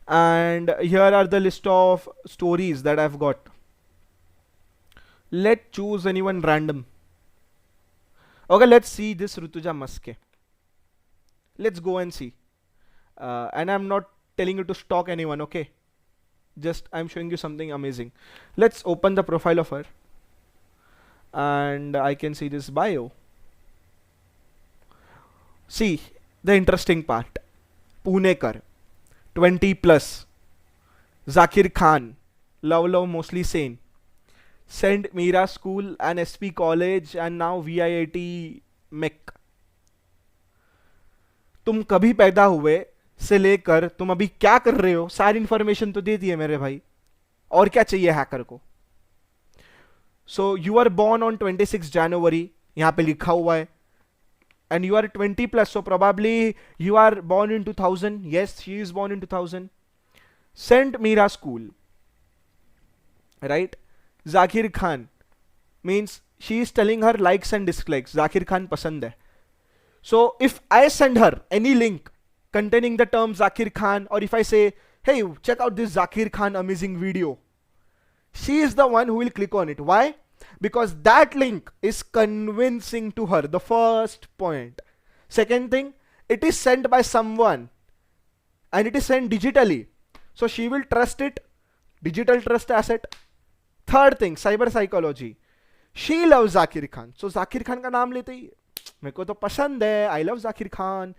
And here are the list of stories that I've got. Let's choose anyone random. Okay, let's see this Rutuja Maske. Let's go and see. And I'm not telling you to stalk anyone, okay? Just I'm showing you something amazing. Let's open the profile of her. And I can see this bio. See, the interesting part. Punekar, 20 plus. Zakir Khan, love mostly sane. Sent Mira School and SP College and now VIIT MEC. तुम कभी पैदा हुए से लेकर तुम अभी क्या कर रहे हो सारी इंफॉर्मेशन तो दे दी है मेरे भाई. और क्या चाहिए हैकर को. So you are born on 26 January, यहाँ पे लिखा हुआ है. And you are 20 plus, so probably you are born in 2000. Yes, she is born in 2000. Saint Mira School, right? Zakir Khan means she is telling her likes and dislikes. Zakir Khan pasand hai. So if I send her any link containing the term Zakir Khan, or if I say, hey, check out this Zakir Khan amazing video, she is the one who will click on it. Why? Because that link is convincing to her. The first point. Second thing, it is sent by someone and it is sent digitally, so she will trust it. Digital trust asset. Third thing, cyber psychology. She loves Zakir Khan, so Zakir Khan का नाम लेते ही मेरे को तो पसंद है. I love Zakir Khan.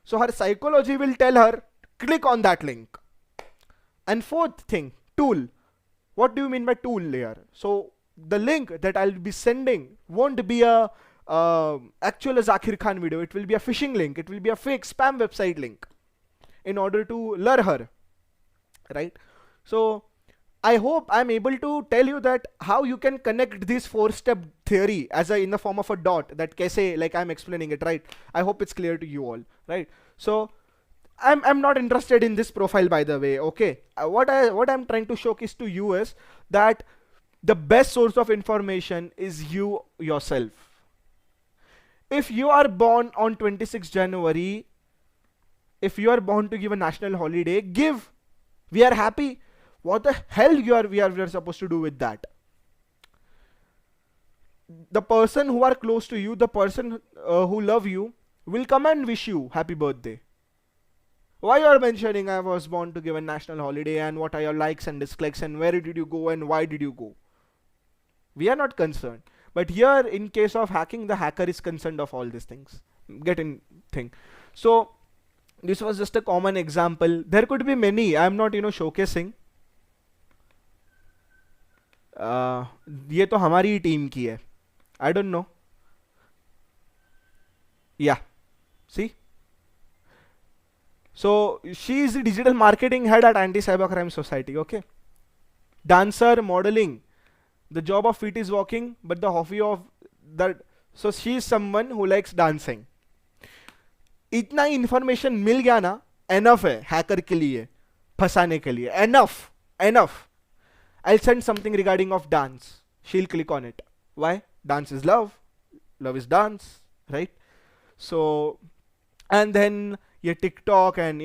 So her psychology will tell her, click on that link. And fourth thing, tool. What do you mean by tool here? So the link that I'll be sending won't be a actual Zakir Khan video. It will be a phishing link. It will be a fake spam website link in order to lure her, right? So I hope I'm able to tell you that how you can connect this 4-step theory as in the form of a dot, that kaise, like I'm explaining it, right? I hope it's clear to you all, right? So I'm not interested in this profile, by the way, okay? What I'm trying to showcase to you is that the best source of information is you yourself. If you are born on 26 January, if you are born to give a national holiday, give. We are happy. What the hell we are supposed to do with that? The person who are close to you, the person who love you, will come and wish you happy birthday. Why you are mentioning I was born to give a national holiday and what are your likes and dislikes and where did you go and why did you go? We are not concerned. But here, in case of hacking, the hacker is concerned of all these things. Get in thing. So this was just a common example. There could be many. I am not, showcasing. ये तो हमारी ही team की है. I don't know. Yeah. See? So she is the digital marketing head at Anti-Cybercrime Society. Okay. Dancer, modeling. The job of it is walking, but the hobby of that. So she is someone who likes dancing. इतना information मिल गया ना, enough है hacker के लिए, फंसाने के लिए. Enough. I'll send something regarding of dance. She'll click on it. Why? Dance is love. Love is dance, right? So, and then yeah, TikTok and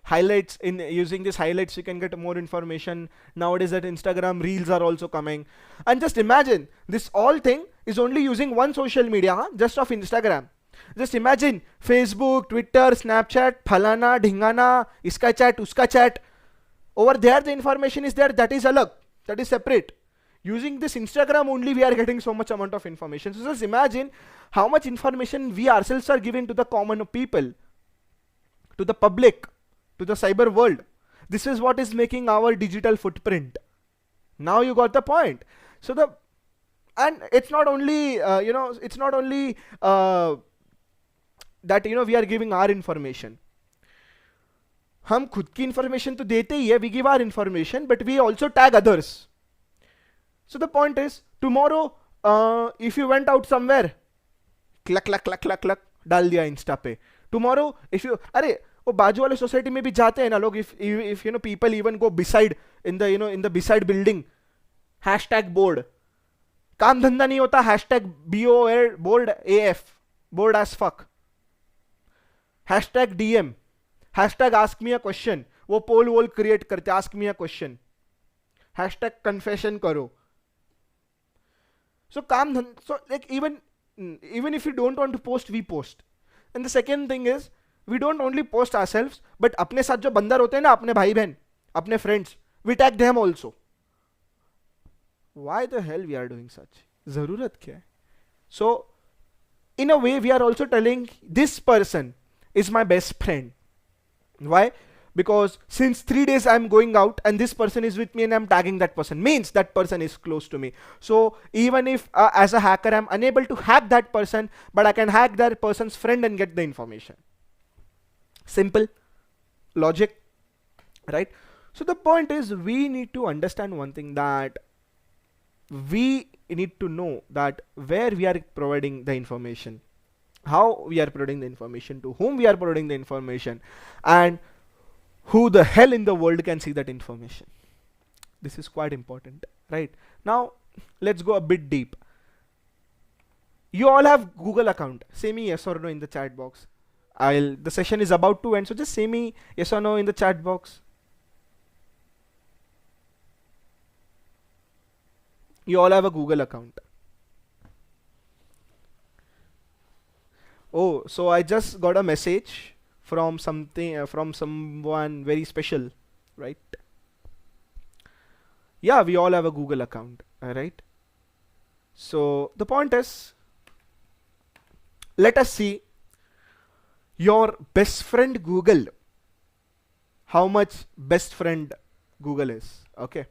highlights. In using these highlights you can get more information. Nowadays that Instagram reels are also coming. And just imagine this all thing is only using one social media, just of Instagram. Just imagine Facebook, Twitter, Snapchat, phalana, dhingana, iska chat, uska chat. Over there the information is there, that is alag, that is separate. Using this Instagram only we are getting so much amount of information. So just imagine how much information we ourselves are giving to the common people, to the public, to the cyber world. This is what is making our digital footprint. Now you got the point. So and it's not only it's not only that we are giving our information. हम खुद की information तो देते ही है, we give our information, but we also tag others. So the point is, tomorrow if you went out somewhere, clock डाल दिया Insta पे. Tomorrow if you वो बाजू वाले सोसाइटी में भी जाते हैं ना लोग, if people even go beside in the beside building, hashtag board. काम धंधा नहीं होता, hashtag board AF. bored as fuck. Hashtag DM, hashtag ask me a question, वो पोल वोल क्रिएट करते ask me a question, hashtag confession करो. So so like even if you don't want to post, we post. And the second thing is, we don't only post ourselves, but अपने साथ जो बंदर होते हैं ना, अपने भाई बहन, अपने friends, we tag them also. Why the hell we are doing such? जरूरत क्या है? So in a way we are also telling this person is my best friend. Why? Because since 3 days I'm going out and this person is with me and I'm tagging that person, means that person is close to me. So even if as a hacker I'm unable to hack that person, but I can hack that person's friend and get the information. Simple logic, right? So the point is, we need to understand one thing, that we need to know that where we are providing the information, how we are providing the information, to whom we are providing the information, and who the hell in the world can see that information. This is quite important, right? Now let's go a bit deep. You all have Google account. Say me yes or no in the chat box. The session is about to end, so just say me yes or no in the chat box. You all have a Google account. Oh, so I just got a message from someone very special, right? Yeah, we all have a Google account, alright? So the point is, let us see your best friend Google, how much best friend Google is. Okay,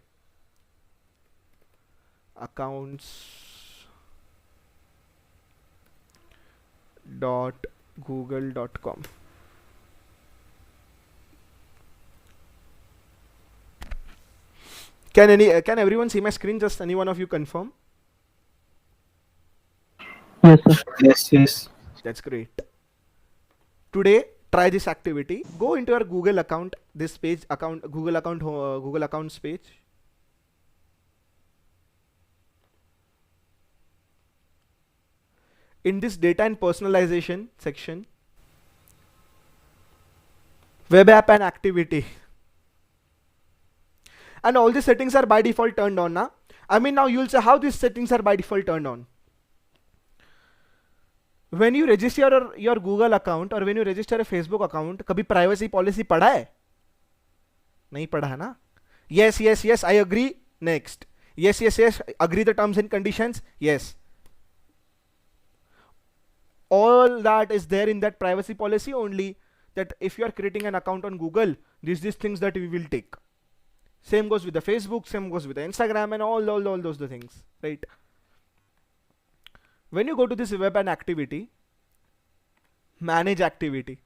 accounts .google.com. Can everyone see my screen? Just any one of you confirm. Yes, sir. Yes. That's great. Today, try this activity. Go into your Google account, this page, Google accounts page. In this data and personalization section, web app and activity, and all these settings are by default turned on. Now you'll say how these settings are by default turned on. When you register your Google account or when you register a Facebook account, कभी privacy policy पढ़ा है? नहीं पढ़ा है ना? Yes, I agree. Next. Yes, agree the terms and conditions. Yes. All that is there in that privacy policy only, that if you are creating an account on Google, these things that we will take. Same goes with the Facebook, same goes with the Instagram, and all those the things, right? When you go to this web and activity, manage activity,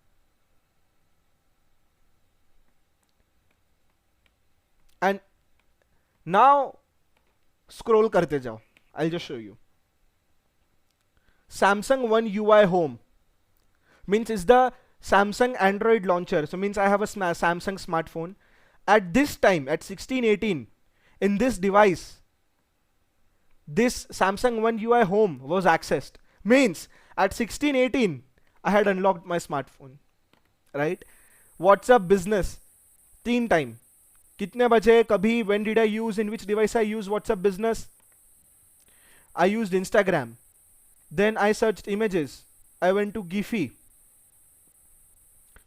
and now scroll करते जाओ. I'll just show you. Samsung One UI Home means is the Samsung Android launcher. So means I have a Samsung smartphone. At this time, at 1618, in this device, this Samsung One UI Home was accessed. Means at 1618, I had unlocked my smartphone, right? WhatsApp business, 3 time. कितने बजे, कभी, when did I use, in which device I use WhatsApp business? I used Instagram. Then I searched images. I went to Giphy,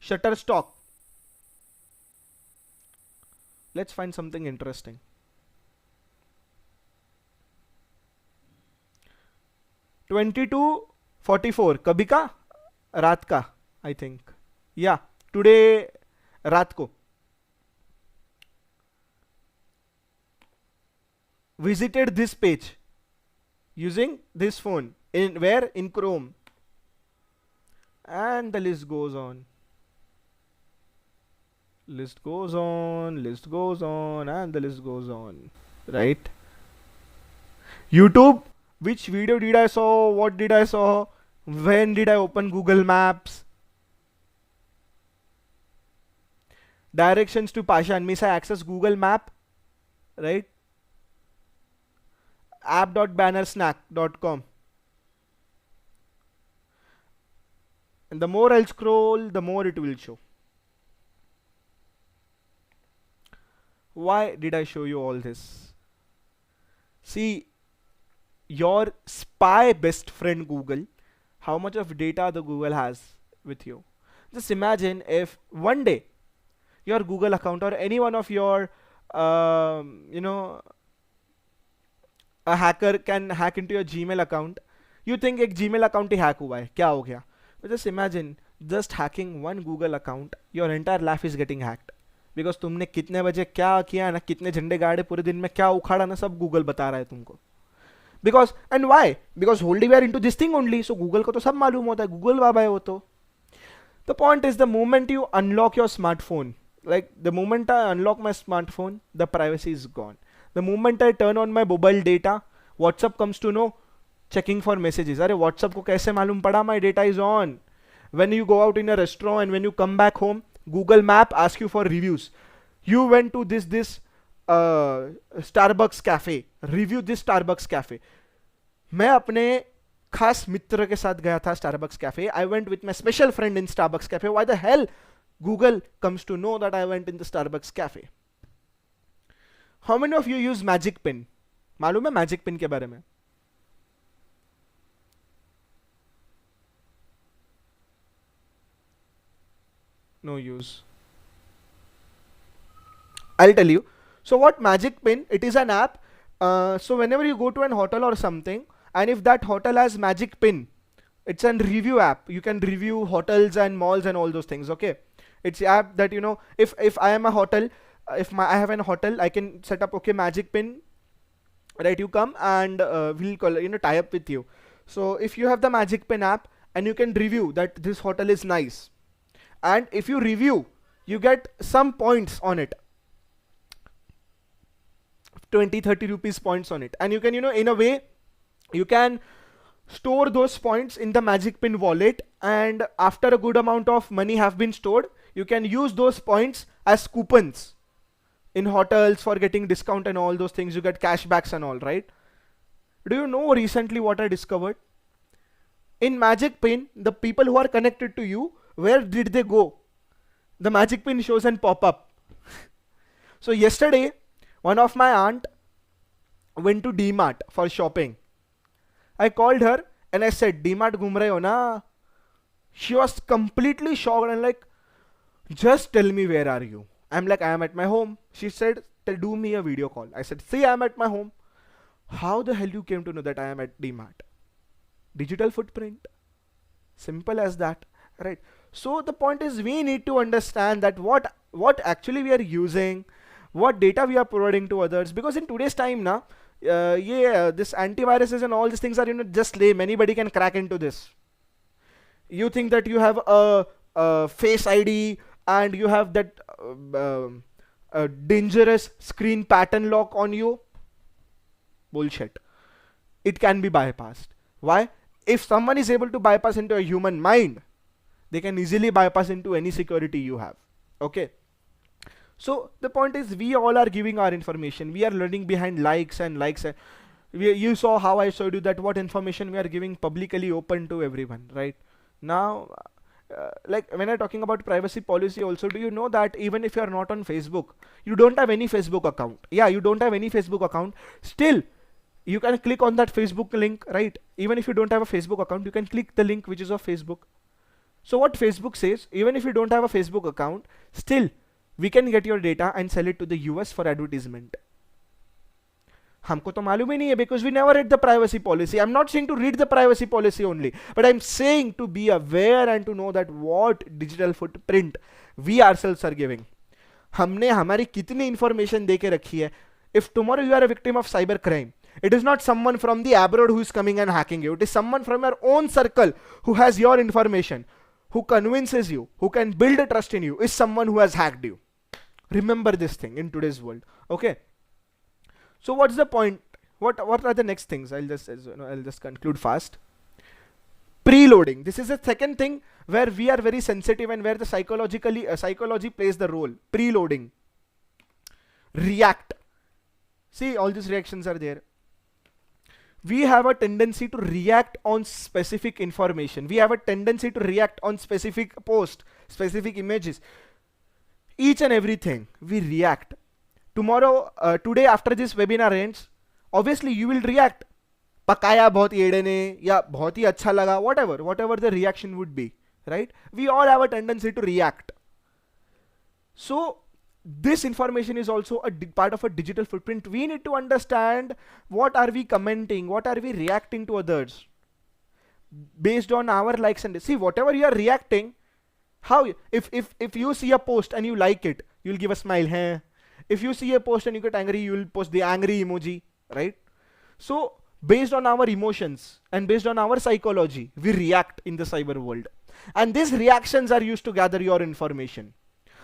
Shutterstock. Let's find something interesting. $22.44. कभी का? रात का, I think. Yeah, today रात को. Visited this page using this phone. In where? In Chrome. And the list goes on. List goes on, and the list goes on. Right? YouTube. Which video did I saw? What did I saw? When did I open Google Maps? Directions to Pashan. Means I access Google Map. Right? app.bannersnack.com. and the more I'll scroll, the more it will show. Why did I show you all this? See, your spy best friend Google, how much of data the Google has with you. Just imagine if one day your Google account or any one of your you know, a hacker can hack into your Gmail account. You think एक Gmail account ही hack हुआ है, क्या हो गया? But just imagine just hacking one Google account, your entire life is getting hacked. Because तुमने कितने बजे क्या किया ना, कितने झंडे गाड़े पूरे दिन में, क्या उखाड़ा ना, सब गूगल बता रहा है तुमको. Because and why? Because whole day we are into this thing only. So Google को तो सब मालूम होता है, Google बाबा है वो तो. The point is the moment you unlock your smartphone, like the moment I unlock my smartphone, the privacy is gone. The moment I turn on my mobile data, WhatsApp comes to know, checking for messages. अरे WhatsApp को कैसे मालूम पड़ा? My data is on. When you go out in a restaurant and when you come back home, Google Map asks you for reviews. You went to this Starbucks cafe. Review this Starbucks cafe. मैं अपने खास मित्र के साथ गया था Starbucks cafe. I went with my special friend in Starbucks cafe. Why the hell Google comes to know that I went in the Starbucks cafe? How many of you use Magic Pin? मालूम है Magic Pin के बारे में? No use. I'll tell you. So what Magic Pin? It is an app. So whenever you go to an hotel or something, and if that hotel has Magic Pin, it's an review app. You can review hotels and malls and all those things. Okay, it's the app that, you know, if I am a hotel, I have an hotel, I can set up, okay, Magic Pin. Right, you come and we'll call, you know, tie up with you. So if you have the Magic Pin app and you can review that this hotel is nice, and if you review, you get some points on it. 20-30 rupees points on it, and you can, you know, in a way you can store those points in the Magic Pin wallet, and after a good amount of money have been stored, you can use those points as coupons in hotels for getting discount and all those things. You get cashbacks and all, right? Do you know recently what I discovered? In Magic Pin, the people who are connected to you, where did they go? The Magic Pin shows and pop up. So yesterday, one of my aunt went to DMart for shopping. I called her and I said, DMart घूम रहे हो ना? She was completely shocked and like, just tell me where are you? I'm like, I am at my home. She said, do me a video call. I said, see, I am at my home. How the hell you came to know that I am at DMart? Digital footprint. Simple as that, right? So the point is, we need to understand that what actually we are using, what data we are providing to others, because in today's time now, this antiviruses and all these things are, you know, just lame. Anybody can crack into this. You think that you have a face ID and you have that dangerous screen pattern lock on you? Bullshit. It can be bypassed. Why? If someone is able to bypass into a human mind, they can easily bypass into any security you have. Okay. So the point is, we all are giving our information. We are learning behind likes and likes. You saw how I showed you that what information we are giving publicly open to everyone, right? Now, like when I'm talking about privacy policy also, do you know that even if you are not on Facebook, you don't have any Facebook account. Yeah, you don't have any Facebook account. Still, you can click on that Facebook link, right? Even if you don't have a Facebook account, you can click the link which is of Facebook. So what Facebook says, even if you don't have a Facebook account, still we can get your data and sell it to the US for advertisement. हमको तो मालूम ही नहीं है, because we never read the privacy policy. I'm not saying to read the privacy policy only, but I'm saying to be aware and to know that what digital footprint we ourselves are giving. हमने हमारी कितनी information दे के रखी है. If tomorrow you are a victim of cyber crime, it is not someone from the abroad who is coming and hacking you. It is someone from your own circle who has your information, who convinces you, who can build a trust in you, is someone who has hacked you. Remember this thing in today's world. Okay. So what's the point? What are the next things? I'll just conclude fast. Preloading. This is the second thing where we are very sensitive and where the psychology plays the role. Preloading. React. See, all these reactions are there. we have a tendency to react on specific information. We have a tendency to react on specific post, specific images. Each and everything we react. Tomorrow, today after this webinar ends, obviously you will react. पकाया बहुत येड़े ने या बहुत ही अच्छा लगा, whatever the reaction would be, right? We all have a tendency to react. So this information is also a part of a digital footprint. We need to understand what are we commenting, what are we reacting to others based on our likes and see whatever you are reacting. How if you see a post and you like it, you'll give a smile. Hey. If you see a post and you get angry, you will post the angry emoji, right? So based on our emotions and based on our psychology, we react in the cyber world, and these reactions are used to gather your information.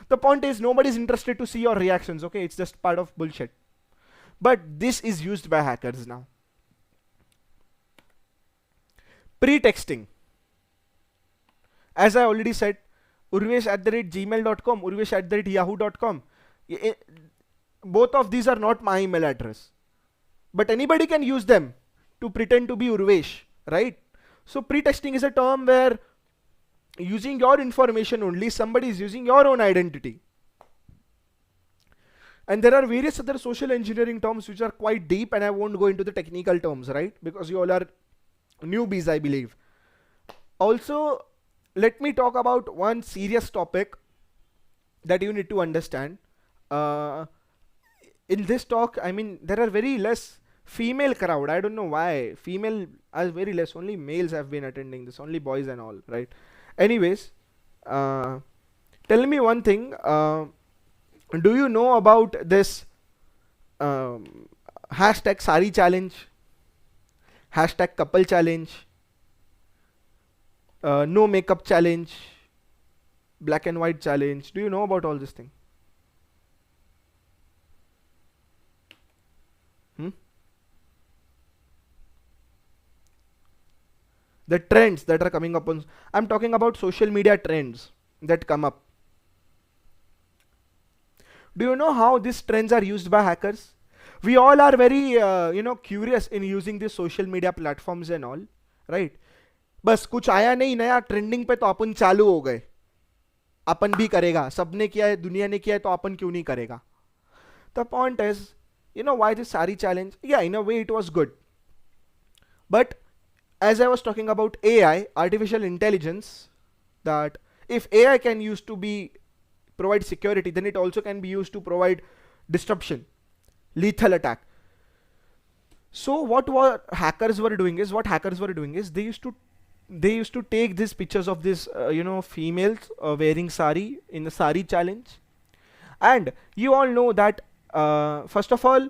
The point is nobody's interested to see your reactions, okay? It's just part of bullshit. But this is used by hackers now. Pretexting. As I already said, urvesh@gmail.com, urvesh@yahoo.com. Both of these are not my email address. But anybody can use them to pretend to be Urvesh, right? So pretexting is a term where using your information only, somebody is using your own identity. And there are various other social engineering terms which are quite deep, and I won't go into the technical terms, right? Because you all are newbies, I believe. Also, let me talk about one serious topic that you need to understand. In this talk, I mean, there are very less female crowd. I don't know why. Female are very less. Only males have been attending this. Only boys and all, right? Anyways, tell me one thing. Do you know about this hashtag Sari challenge? Hashtag couple challenge? No makeup challenge? Black and white challenge? Do you know about all this thing? The trends that are coming up on, I'm talking about social media trends that come up. Do you know how these trends are used by hackers? We all are very curious in using these social media platforms and all, right? बस कुछ आया नहीं नया trending पे तो अपन चालू हो गए, अपन भी करेगा, सबने किया है, दुनिया ने किया है, तो अपन क्यों नहीं करेगा? The point is, you know why this Sari challenge? Yeah, in a way it was good, but as I was talking about AI, artificial intelligence, that if AI can use to provide security, then it also can be used to provide disruption, lethal attack. So what hackers were doing is they used to take these pictures of this females wearing sari in the Sari challenge, and you all know that first of all,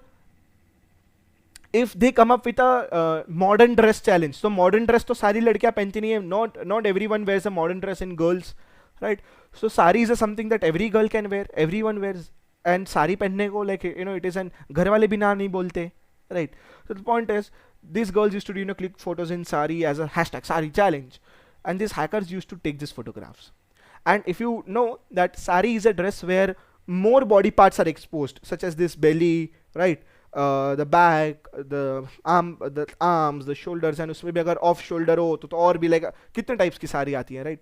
if they come up with a modern dress challenge, so modern dress to सारी लड़कियां पहनती नहीं है, not everyone wears a modern dress in girls, right? So sari is something that every girl can wear, everyone wears, and sari पहनने को like it is an घर वाले भी ना नहीं बोलते, right? So the point is, these girls used to click photos in sari as a hashtag Sari challenge, and these hackers used to take these photographs. And if you know that sari is a dress where more body parts are exposed, such as this belly, right? The back, the arms, the shoulders, and उसमें भी अगर off shoulder हो तो और भी like कितने types की साड़ी आती है, right?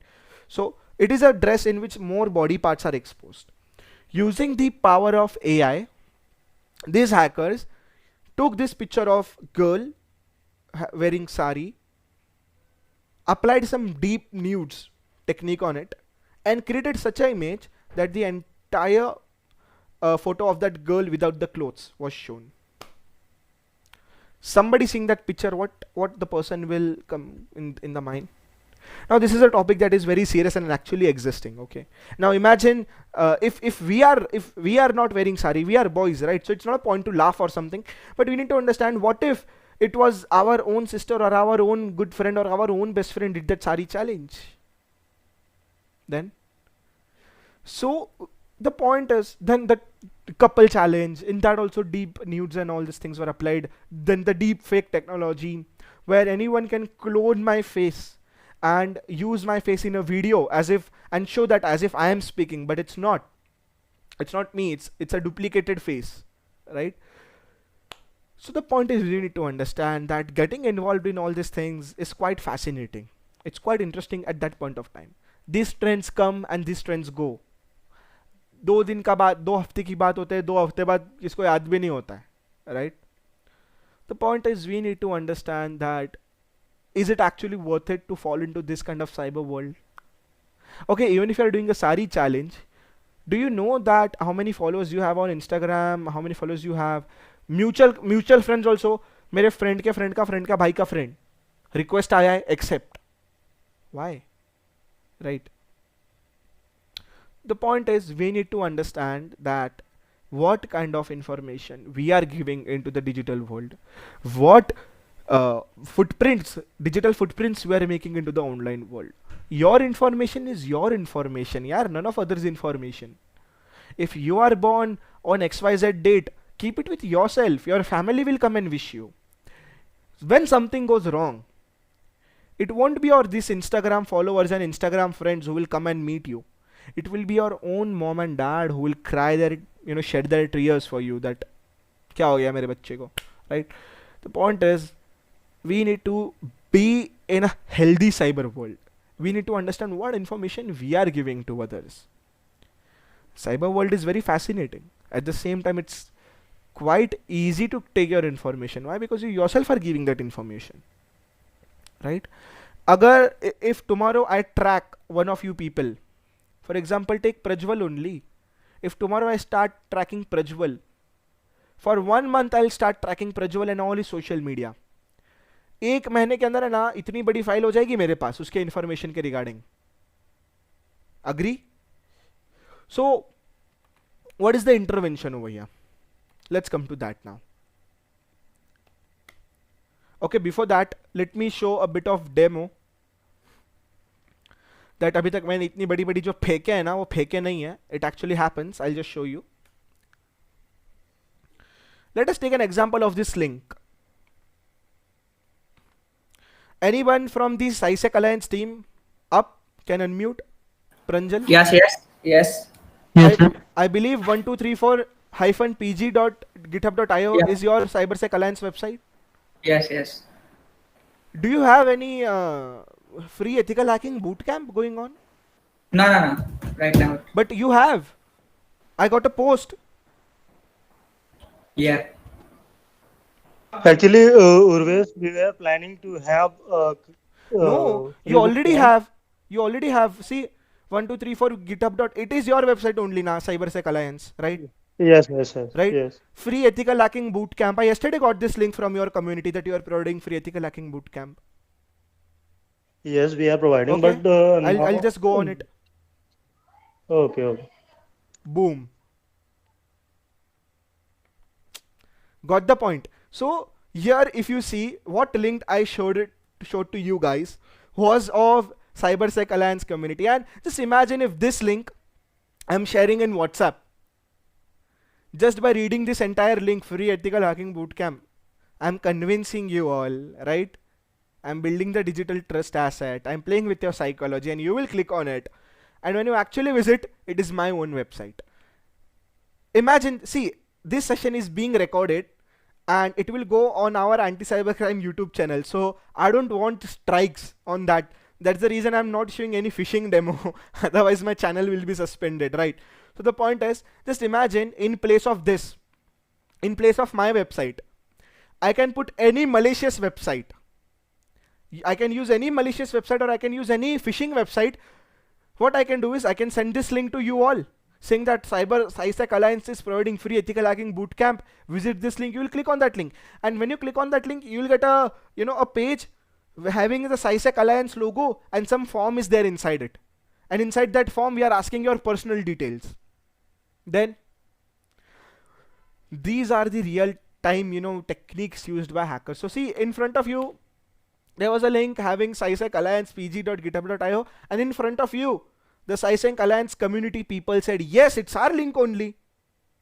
So it is a dress in which more body parts are exposed. Using the power of AI, these hackers took this picture of girl wearing sari, applied some deep nudes technique on it, and created such an image that the entire photo of that girl without the clothes was shown. Somebody seeing that picture, what the person will come in the mind? Now this is a topic that is very serious and actually existing, okay? Now imagine if we are not wearing sari, we are boys, right? So it's not a point to laugh or something, but we need to understand, what if it was our own sister or our own good friend or our own best friend did that sari challenge? Then, so the point is, then the couple challenge, in that also deep nudes and all these things were applied. Then the deep fake technology, where anyone can clone my face and use my face in a video as if, and show that as if I am speaking, but it's not me, it's a duplicated face, right? So the point is, you need to understand that getting involved in all these things is quite fascinating. It's quite interesting at that point of time. These trends come and these trends go. 2 दिन का बात, 2 हफ्ते की बात होते हैं, 2 हफ्ते बाद किसको याद भी नहीं होता है, right? The point is, we need to understand that is it actually worth it to fall into this kind of cyber world? Okay, even if you are doing a sari challenge, do you know that how many followers you have on Instagram, how many followers you have? Mutual friends also. मेरे friend के friend का friend का भाई का friend request आया है, accept. Why? Right? The point is, we need to understand that what kind of information we are giving into the digital world, what digital footprints we are making into the online world. Your information is your information, yeah, none of others' information. If you are born on XYZ date, keep it with yourself. Your family will come and wish you. When something goes wrong, it won't be your this Instagram followers and Instagram friends who will come and meet you. It will be your own mom and dad who will cry their, shed their tears for you that क्या हो गया मेरे बच्चे को, right? The point is, we need to be in a healthy cyber world. We need to understand what information we are giving to others. Cyber world is very fascinating. At the same time, it's quite easy to take your information. Why? Because you yourself are giving that information, right? Agar if tomorrow I track one of you people, for example, take Prajwal only. If tomorrow I start tracking Prajwal, for 1 month I'll start tracking Prajwal and all his social media. 1 महीने के अंदर है ना इतनी बड़ी file हो जाएगी मेरे पास उसके इंफॉर्मेशन के regarding. Agree? So, what is the intervention over here? Let's come to that now. Okay, before that, let me show a bit of demo. That अभी तक मैंने इतनी बड़ी बड़ी जो फेंके हैं ना वो फेंके नहीं है. It actually happens. I'll just show you. Let us take an example of this link. Anyone from the SciSec Alliance team up can unmute? Pranjal? Yes. I believe 1234-pg.github.io Yeah. is your CyberSec Alliance website. Yes. Do you have any free ethical hacking bootcamp going on? No. Right now. But you have. I got a post. Yeah. Actually, Urvesh, we were planning to have. No, you already have. You already have. See, 1234 GitHub. It is your website only now, CyberSec Alliance, right? Yes. Right? Yes. Free ethical hacking bootcamp. I yesterday got this link from your community that you are providing free ethical hacking bootcamp. Yes, we are providing, Okay. but I'll now- just go on it. Okay. Boom. Got the point. So here, if you see what link I showed to you guys was of CyberSec Alliance community, and just imagine if this link I'm sharing in WhatsApp. Just by reading this entire link, free ethical hacking bootcamp, I'm convincing you all, right? I'm building the digital trust asset. I'm playing with your psychology, and you will click on it. And when you actually visit, it is my own website. Imagine, see, this session is being recorded and it will go on our anti-cybercrime YouTube channel. So I don't want strikes on that. That's the reason I'm not showing any phishing demo. Otherwise my channel will be suspended, right? So the point is, just imagine in place of this, in place of my website, I can put any malicious website. I can use any malicious website or I can use any phishing website. What I can do is I can send this link to you all, saying that CySec Alliance is providing free ethical hacking bootcamp. Visit this link. You will click on that link, and when you click on that link, you will get a a page having the CySec Alliance logo, and some form is there inside it. And inside that form, we are asking your personal details. Then these are the real time techniques used by hackers. So see, in front of you, there was a link having CySec Alliance pg.github.io, and in front of you, the CySec Alliance community people said, yes, it's our link only,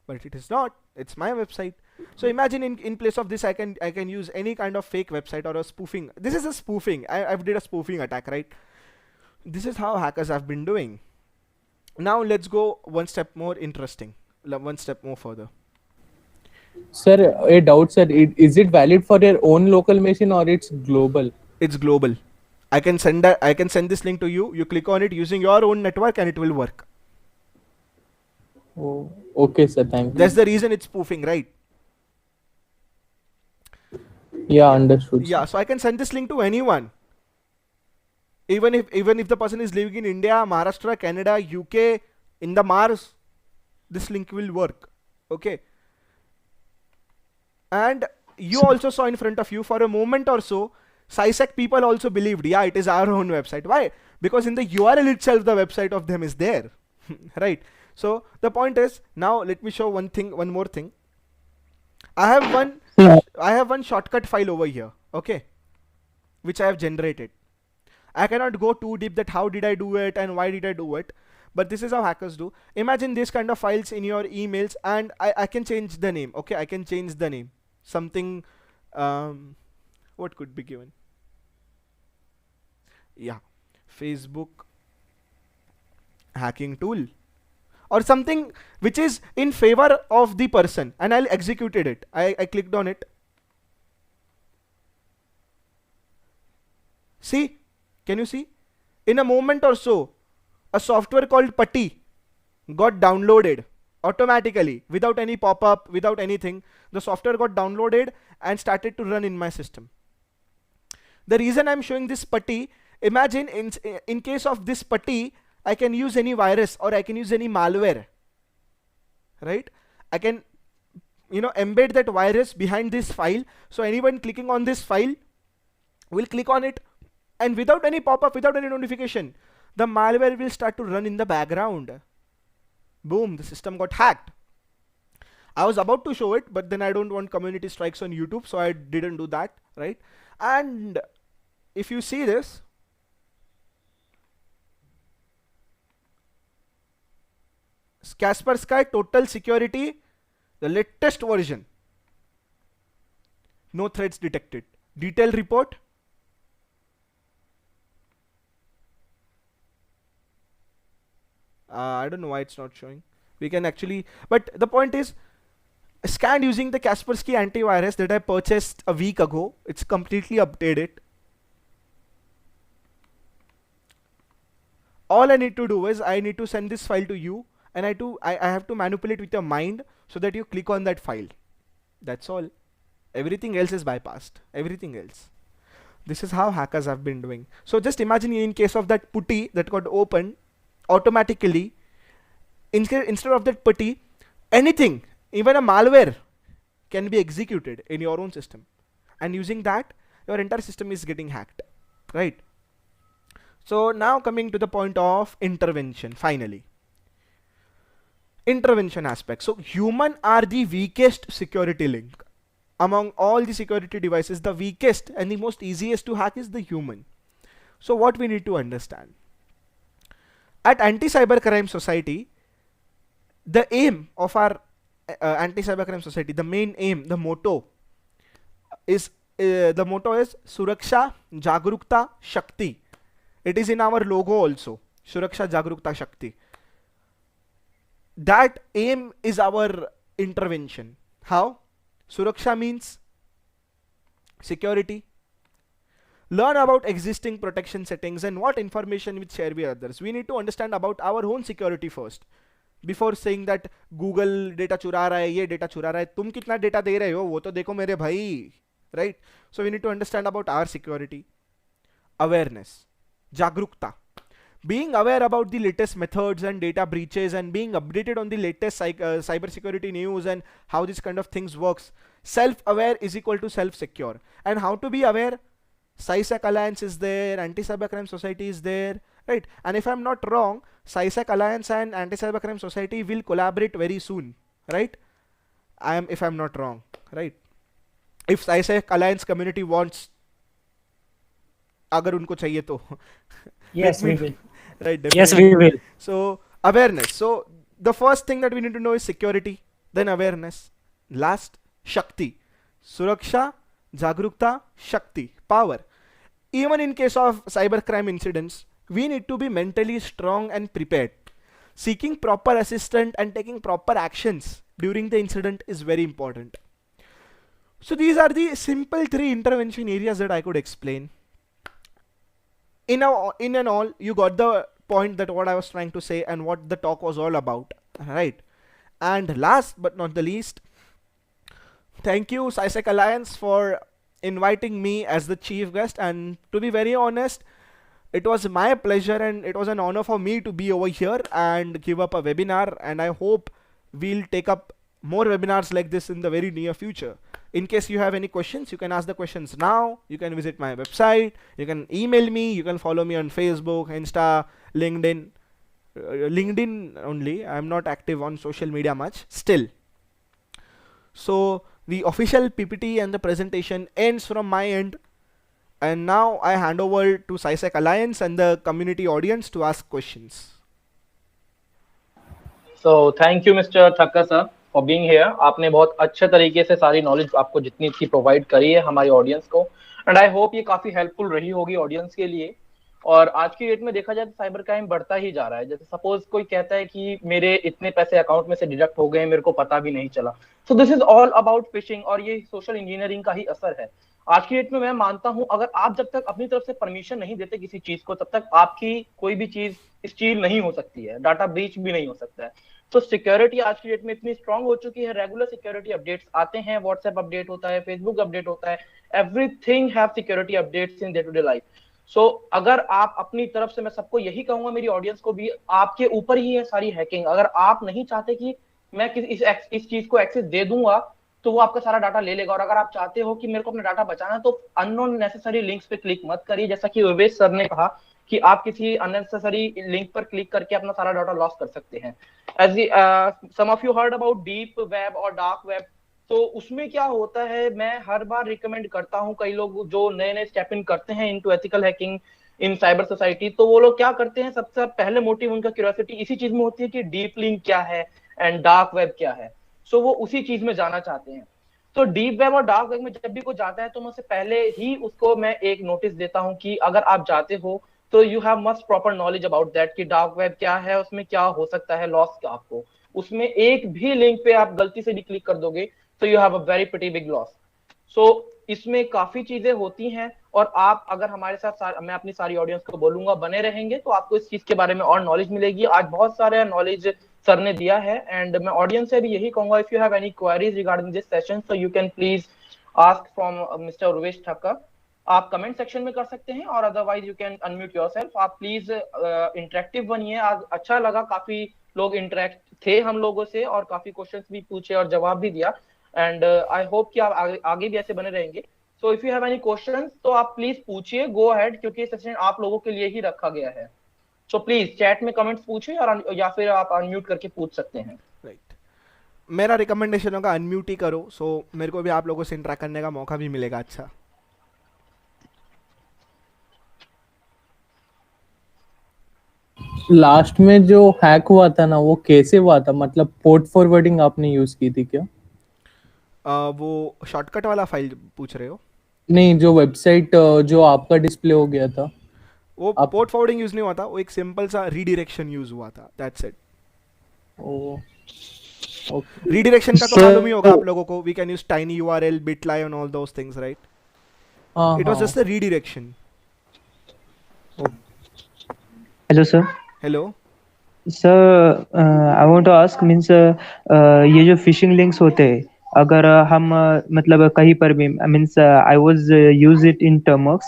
but it is not. It's my website. So imagine in place of this, I can use any kind of fake website or a spoofing. This is a spoofing. I've did a spoofing attack, right? This is how hackers have been doing. Now let's go one step more interesting, one step more further. Sir, a doubt, sir. Is it valid for your own local machine or it's global? It's global. I can send this link to you. You click on it using your own network and it will work. Oh, okay, sir. Thank you. That's the reason it's spoofing, right? Yeah, understood. Yeah, so I can send this link to anyone. Even if the person is living in India, Maharashtra, Canada, UK, in the Mars, this link will work. Okay. And you also saw in front of you for a moment or so, SciSec people also believed, yeah, it is our own website. Why? Because in the URL itself, the website of them is there. Right. So the point is, now let me show one more thing. I have one shortcut file over here, okay, which I have generated. I cannot go too deep that how did I do it and why did I do it, but this is how hackers do. Imagine this kind of files in your emails, and I can change the name. Okay, I can change the name. Something, what could be given? Yeah, Facebook hacking tool, or something which is in favor of the person, and I'll executed it. I clicked on it. See, can you see? In a moment or so, a software called Putty got downloaded automatically without any pop-up, without anything. The software got downloaded and started to run in my system. The reason I'm showing this Putty, imagine in case of this Putty, I can use any virus or I can use any malware, right? I can, embed that virus behind this file. So anyone clicking on this file will click on it, and without any pop-up, without any notification, the malware will start to run in the background. Boom, the system got hacked. I was about to show it, but then I don't want community strikes on YouTube, so I didn't do that, right? And if you see this, Kaspersky Total Security, the latest version. No threats detected. Detailed report. I don't know why it's not showing. We can actually, but the point is, scanned using the Kaspersky antivirus that I purchased a week ago. It's completely updated. All I need to do is I need to send this file to you, and I have to manipulate with your mind so that you click on that file. That's all. Everything else is bypassed. Everything else. This is how hackers have been doing. So just imagine in case of that putty that got opened automatically, instead of that putty, anything, even a malware can be executed in your own system, and using that your entire system is getting hacked, right? So now coming to the point of intervention, finally. Intervention aspect. So human are the weakest security link. Among all the security devices, the weakest and the most easiest to hack is the human. So what we need to understand. At Anti-Cybercrime Society, the aim of our Anti-Cybercrime Society, the main aim, the motto is Suraksha, Jagrukta, Shakti. It is in our logo also. Suraksha, Jagrukta, Shakti. That aim is our intervention. How? Suraksha means security. Learn about existing protection settings and what information we share with others. We need to understand about our own security first before saying that Google data चुरा रहा है, ये data चुरा रहा है. तुम कितना data दे रहे हो वो तो देखो मेरे भाई, right? So we need to understand about our security. Awareness, Jagrukta. Being aware about the latest methods and data breaches and being updated on the latest cyber security news and how this kind of things works. Self-aware is equal to self-secure. And how to be aware? SciSec Alliance is there, Anti-Cybercrime Society is there, right? And if I'm not wrong, SciSec Alliance and Anti-Cybercrime Society will collaborate very soon, right? If I'm not wrong, right? If SciSec Alliance community wants, अगर उनको चाहिए तो Yes, we will. right, Yes, definitely. we will. So awareness. So the first thing that we need to know is security, then awareness, last Shakti, Suraksha, Jagrukta, Shakti, power. Even in case of cybercrime incidents, we need to be mentally strong and prepared. Seeking proper assistance and taking proper actions during the incident is very important. So these are the simple 3 intervention areas that I could explain. In and all, you got the point that what I was trying to say and what the talk was all about, right? And last but not the least, thank you SciSec Alliance for inviting me as the chief guest. And to be very honest, it was my pleasure and it was an honor for me to be over here and give up a webinar. And I hope we'll take up more webinars like this in the very near future. In case you have any questions, you can ask the questions now. You can visit my website. You can email me. You can follow me on Facebook, Insta, LinkedIn. LinkedIn only. I'm not active on social media much still. So the official PPT and the presentation ends from my end. And now I hand over to SciSec Alliance and the community audience to ask questions. So thank you, Mr. Thakkar sir, for being here. आपने बहुत अच्छे तरीके से सारी knowledge आपको जितनी थी provide करी है हमारी ऑडियंस को, एंड आई होप ये काफी हेल्पफुल रही होगी ऑडियंस के लिए. और आज की डेट में देखा जाए तो साइबर क्राइम बढ़ता ही जा रहा है. जैसे सपोज कोई कहता है कि मेरे इतने पैसे अकाउंट में से डिडक्ट हो गए, मेरे को पता भी नहीं चला. So this is all about fishing, और ये सोशल इंजीनियरिंग का ही असर है. आज की डेट में मैं मानता हूं अगर आप जब तक अपनी तरफ से परमिशन नहीं देते किसी चीज को, तब तक आपकी कोई भी चीज स्टील नहीं हो सकती है, डाटा ब्रीच भी नहीं हो सकता है. तो सिक्योरिटी आज की डेट में इतनी स्ट्रांग हो चुकी है, रेगुलर सिक्योरिटी अपडेट्स आते हैं, व्हाट्सएप अपडेट होता है, फेसबुक अपडेट होता है, everything have security updates in day to day life. So अगर आप अपनी तरफ से, मैं सबको यही कहूंगा, मेरी ऑडियंस को भी, आपके ऊपर ही है सारी हैकिंग. अगर आप नहीं चाहते कि मैं इस चीज को एक्सेस दे दूंगा तो वो आपका सारा डाटा ले लेगा. और अगर आप चाहते हो कि मेरे को अपना डाटा बचाना, तो अननोन नेसेसरी लिंक्स पे क्लिक मत करिए. जैसा कि उर्वेश सर ने कहा कि आप किसी अननेसेसरी लिंक पर क्लिक करके अपना सारा डाटा लॉस कर सकते हैं. As some of you heard about deep web और डार्क वेब, तो उसमें क्या होता है, मैं हर बार रिकमेंड करता हूं, कई लोग जो नए नए स्टेप इन करते हैं इनटू एथिकल हैकिंग इन साइबर सोसाइटी, तो वो लोग क्या करते हैं, सबसे पहले मोटिव उनका क्यूरियोसिटी इसी चीज में होती है कि डीप लिंक क्या है एंड डार्क वेब क्या है. सो वो उसी चीज में जाना चाहते हैं. तो डीप वेब और डार्क वेब में जब भी कोई जाता है तो मैं उससे पहले ही उसको मैं एक नोटिस देता हूं कि अगर आप जाते हो तो you have must proper knowledge about that कि डार्क वेब क्या है, उसमें क्या हो सकता है लॉस का आपको. उसमें एक भी लिंक पे आप गलती से भी क्लिक कर दोगे तो you have a very pretty big loss. So इसमें काफी चीजें होती हैं, और आप अगर हमारे साथ, मैं अपनी सारी ऑडियंस को बोलूंगा, बने रहेंगे तो आपको इस चीज के बारे में और नॉलेज मिलेगी. आज बहुत सारे नॉलेज सर ने दिया है, एंड मैं ऑडियंस से भी यही कहूंगा, if you have any queries regarding this session so you can please ask from mister Urvesh Thakkar. आप कमेंट सेक्शन में कर सकते हैं, और otherwise you can unmute yourself. आप प्लीज इंटरेक्टिव बनिए. आज अच्छा लगा, काफी लोग इंटरेक्ट थे हम लोगों से, और काफी क्वेश्चंस भी पूछे और जवाब भी दिया, एंड आई होप कि आप आगे भी ऐसे बने रहेंगे. So if you have any questions तो आप प्लीज पूछिए, गो अहेड, क्योंकि ये सेशन आप लोगों के लिए ही रखा गया है. सो प्लीज चैट में कमेंट्स पूछिए, और या फिर आप अनम्यूट करके पूछ सकते हैं. राइट, मेरा रिकमेंडेशन होगा अनम्यूट ही करो, सो मेरे को भी आप लोगों से इंटरेक्ट करने का मौका भी मिलेगा. अच्छा, लास्ट में जो हैक हुआ था ना, वो कैसे हुआ था? मतलब पोर्ट फॉरवर्डिंग आपने यूज की थी क्या? वो शॉर्टकट वाला फाइल पूछ रहे हो? नहीं, जो वेबसाइट जो आपका डिस्प्ले हो गया था, वो पोर्ट फॉरवर्डिंग यूज नहीं हुआ था, वो एक सिंपल सा रीडायरेक्शन यूज हुआ था, दैट्स इट. ओके. रीडायरेक्शन का तो मालूम ही होगा आप लोगों को. We can use tiny URL, Bitly and all those things, right? It was just a redirection. Hello sir. Hello sir, I want to ask, means ये जो फिशिंग लिंक्स होते हैं, अगर हम मतलब कहीं पर भी, means I was use it in Termux,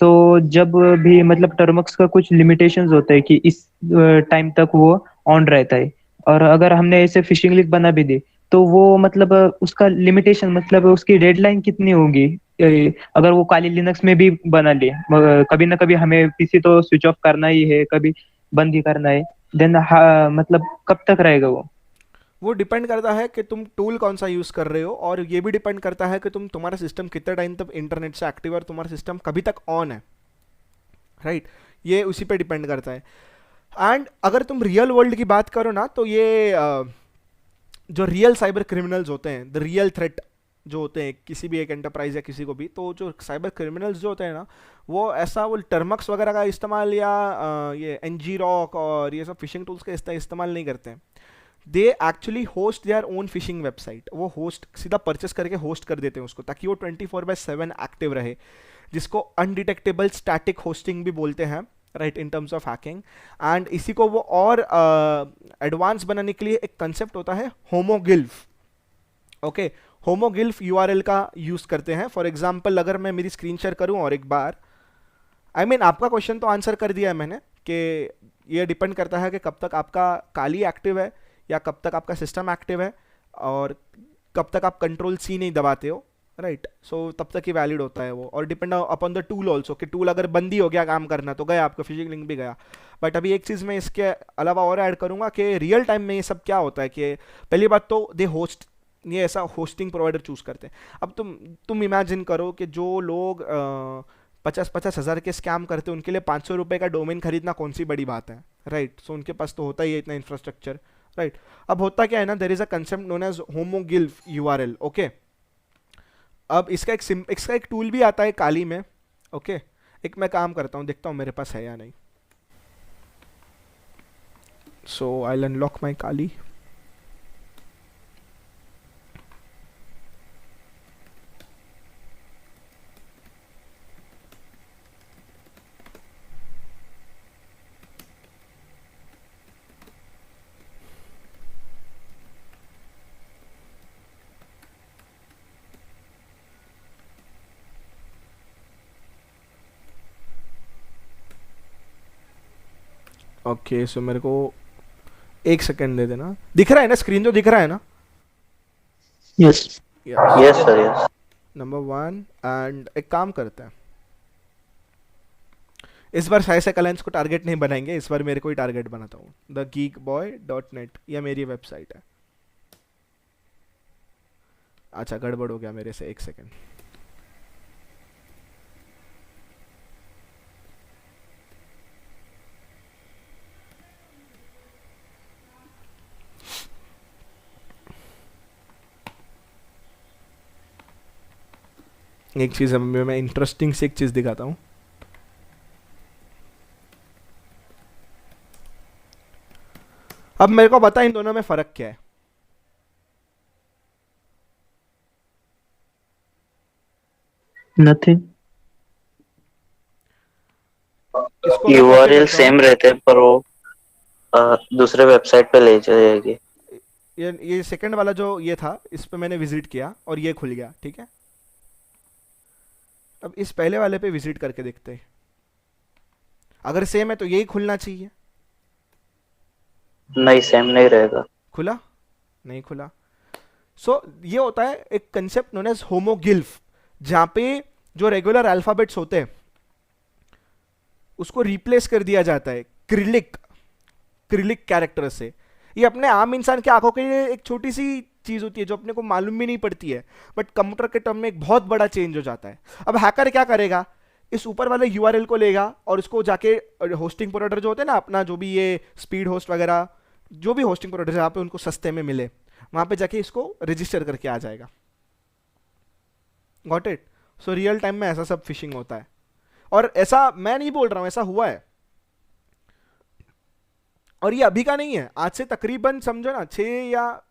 so जब भी मतलब टर्मक्स का कुछ लिमिटेशंस होता है कि इस टाइम तक वो ऑन रहता है, और अगर हमने ऐसे फिशिंग लिंक बना भी दी तो वो मतलब उसका लिमिटेशन, मतलब उसकी डेडलाइन कितनी होगी? अगर वो काली लिनक्स में भी बना ले, कभी ना कभी हमें पीसी तो स्विच ऑफ करना ही है, कभी बंद ही करना है, देन मतलब कब तक रहेगा वो डिपेंड करता है कि तुम टूल कौन सा यूज़ कर रहे हो, और ये भी डिपेंड करता है कि तुम्हारा सिस्टम कितने टाइम तक इंटरनेट से एक्टिव है और तुम्हारा सिस्टम कभी तक ऑन है, राइट? ये उसी पे डिपेंड करता है. एंड अगर तुम रियल वर्ल्ड की बात करो ना, तो ये जो रियल साइबर क्रिमिनल्स होते हैं, द रियल थ्रेट जो होते हैं किसी भी एक एंटरप्राइज या किसी को भी, तो जो साइबर क्रिमिनल्स जो होते हैं ना, वो ऐसा वो टर्मक्स वगैरह का इस्तेमाल या ये NGROC और ये सब फिशिंग टूल्स का इस्तेमाल नहीं करते हैं. They actually host their own fishing website. वो होस्ट सीधा परचेस करके होस्ट कर देते हैं उसको, ताकि वो 24/7 एक्टिव रहे, जिसको अनडिटेक्टेबल स्टैटिक होस्टिंग भी बोलते हैं, right, in terms of hacking. And इसी को वो और एडवांस बनाने के लिए एक कंसेप्ट होता है होमोगिल्फ. ओके, होमोगिल्फ यूआरएल का यूज करते हैं. फॉर एग्जांपल अगर मैं मेरी स्क्रीन शेयर करूं और एक बार, आई मीन आपका क्वेश्चन तो आंसर कर दिया है मैंने कि ये डिपेंड करता है कि कब तक आपका काली एक्टिव है या कब तक आपका सिस्टम एक्टिव है और कब तक आप कंट्रोल सी नहीं दबाते हो, राइट. सो तब तक ही वैलिड होता है वो, और depend upon the tool also, कि टूल अगर बंद ही हो गया काम करना तो गया आपका फिशिंग लिंक भी गया. बट अभी एक चीज़ मैं इसके अलावा और ऐड करूंगा कि रियल टाइम में ये सब क्या होता है कि पहली बात तो दे होस्ट, ये ऐसा होस्टिंग प्रोवाइडर चूज करते हैं. अब तुम इमेजिन करो कि जो लोग 50-50 हज़ार के स्कैम करते हैं, उनके लिए 500 रुपये का डोमेन खरीदना कौन सी बड़ी बात है, राइट. सो उनके पास तो होता ही है इतना इंफ्रास्ट्रक्चर, राइट. अब होता क्या है ना, there is a concept known as homoglyph URL. Okay, अब इसका एक टूल भी आता है काली में. ओके, एक मैं काम करता हूँ, देखता हूँ मेरे पास है या नहीं. So I will unlock my Kali. Okay, so मेरे को एक सेकंड दे देना. दिख रहा है ना स्क्रीन, तो दिख रहा है ना? Yes. Yes, sir. Yes. Number 1. And एक काम करते हैं, इस बार साइसेक अलायंस को टारगेट नहीं बनाएंगे, इस बार मेरे को ही टारगेट बनाता हूँ. thegeekboy.net, यह मेरी वेबसाइट है. अच्छा, गड़बड़ हो गया मेरे से, एक सेकंड. एक चीज़ मैं इंटरेस्टिंग से एक चीज़ दिखाता हूँ. अब मेरे को बता इन दोनों में फर्क क्या है. नथिंग. इसको मैं copy URL करता हूँ. सेम रहते हैं पर वो दूसरे वेबसाइट पे ले जाएगी. ये सेकंड वाला जो ये था, इस पे मैंने विजिट किया और ये खुल गया, ठीक है. अब इस पहले वाले पे विजिट करके देखते हैं. अगर सेम है तो यही खुलना चाहिए. नहीं, सेम नहीं रहेगा. खुला? नहीं खुला. सो ये होता है एक कंसेप्ट नोन एज होमोगिल्फ, जहां पे जो रेगुलर अल्फाबेट्स होते हैं उसको रिप्लेस कर दिया जाता है क्रिलिक कैरेक्टर से. ये अपने आम इंसान की आंखों के लिए एक छोटी सी चीज होती है जो अपने को मालूम भी नहीं पड़ती है, बट कंप्यूटर के टर्म में एक बहुत बड़ा चेंज हो जाता है. अब हैकर क्या करेगा, इस ऊपर वाले यूआरएल को लेगा और इसको जाके होस्टिंग प्रोवाइडर जो होते हैं ना, अपना जो भी ये स्पीड होस्ट वगैरह जो भी होस्टिंग प्रोवाइडर जहाँ पे उनको सस्ते में मिले, वहां पे जाके इसको रजिस्टर करके आ जाएगा. Got it. So real time में ऐसा सब फिशिंग होता है, और ऐसा मैं नहीं बोल रहा हूं, ऐसा हुआ है. और ये अभी का नहीं है, आज से तकरीबन समझो ना 6 या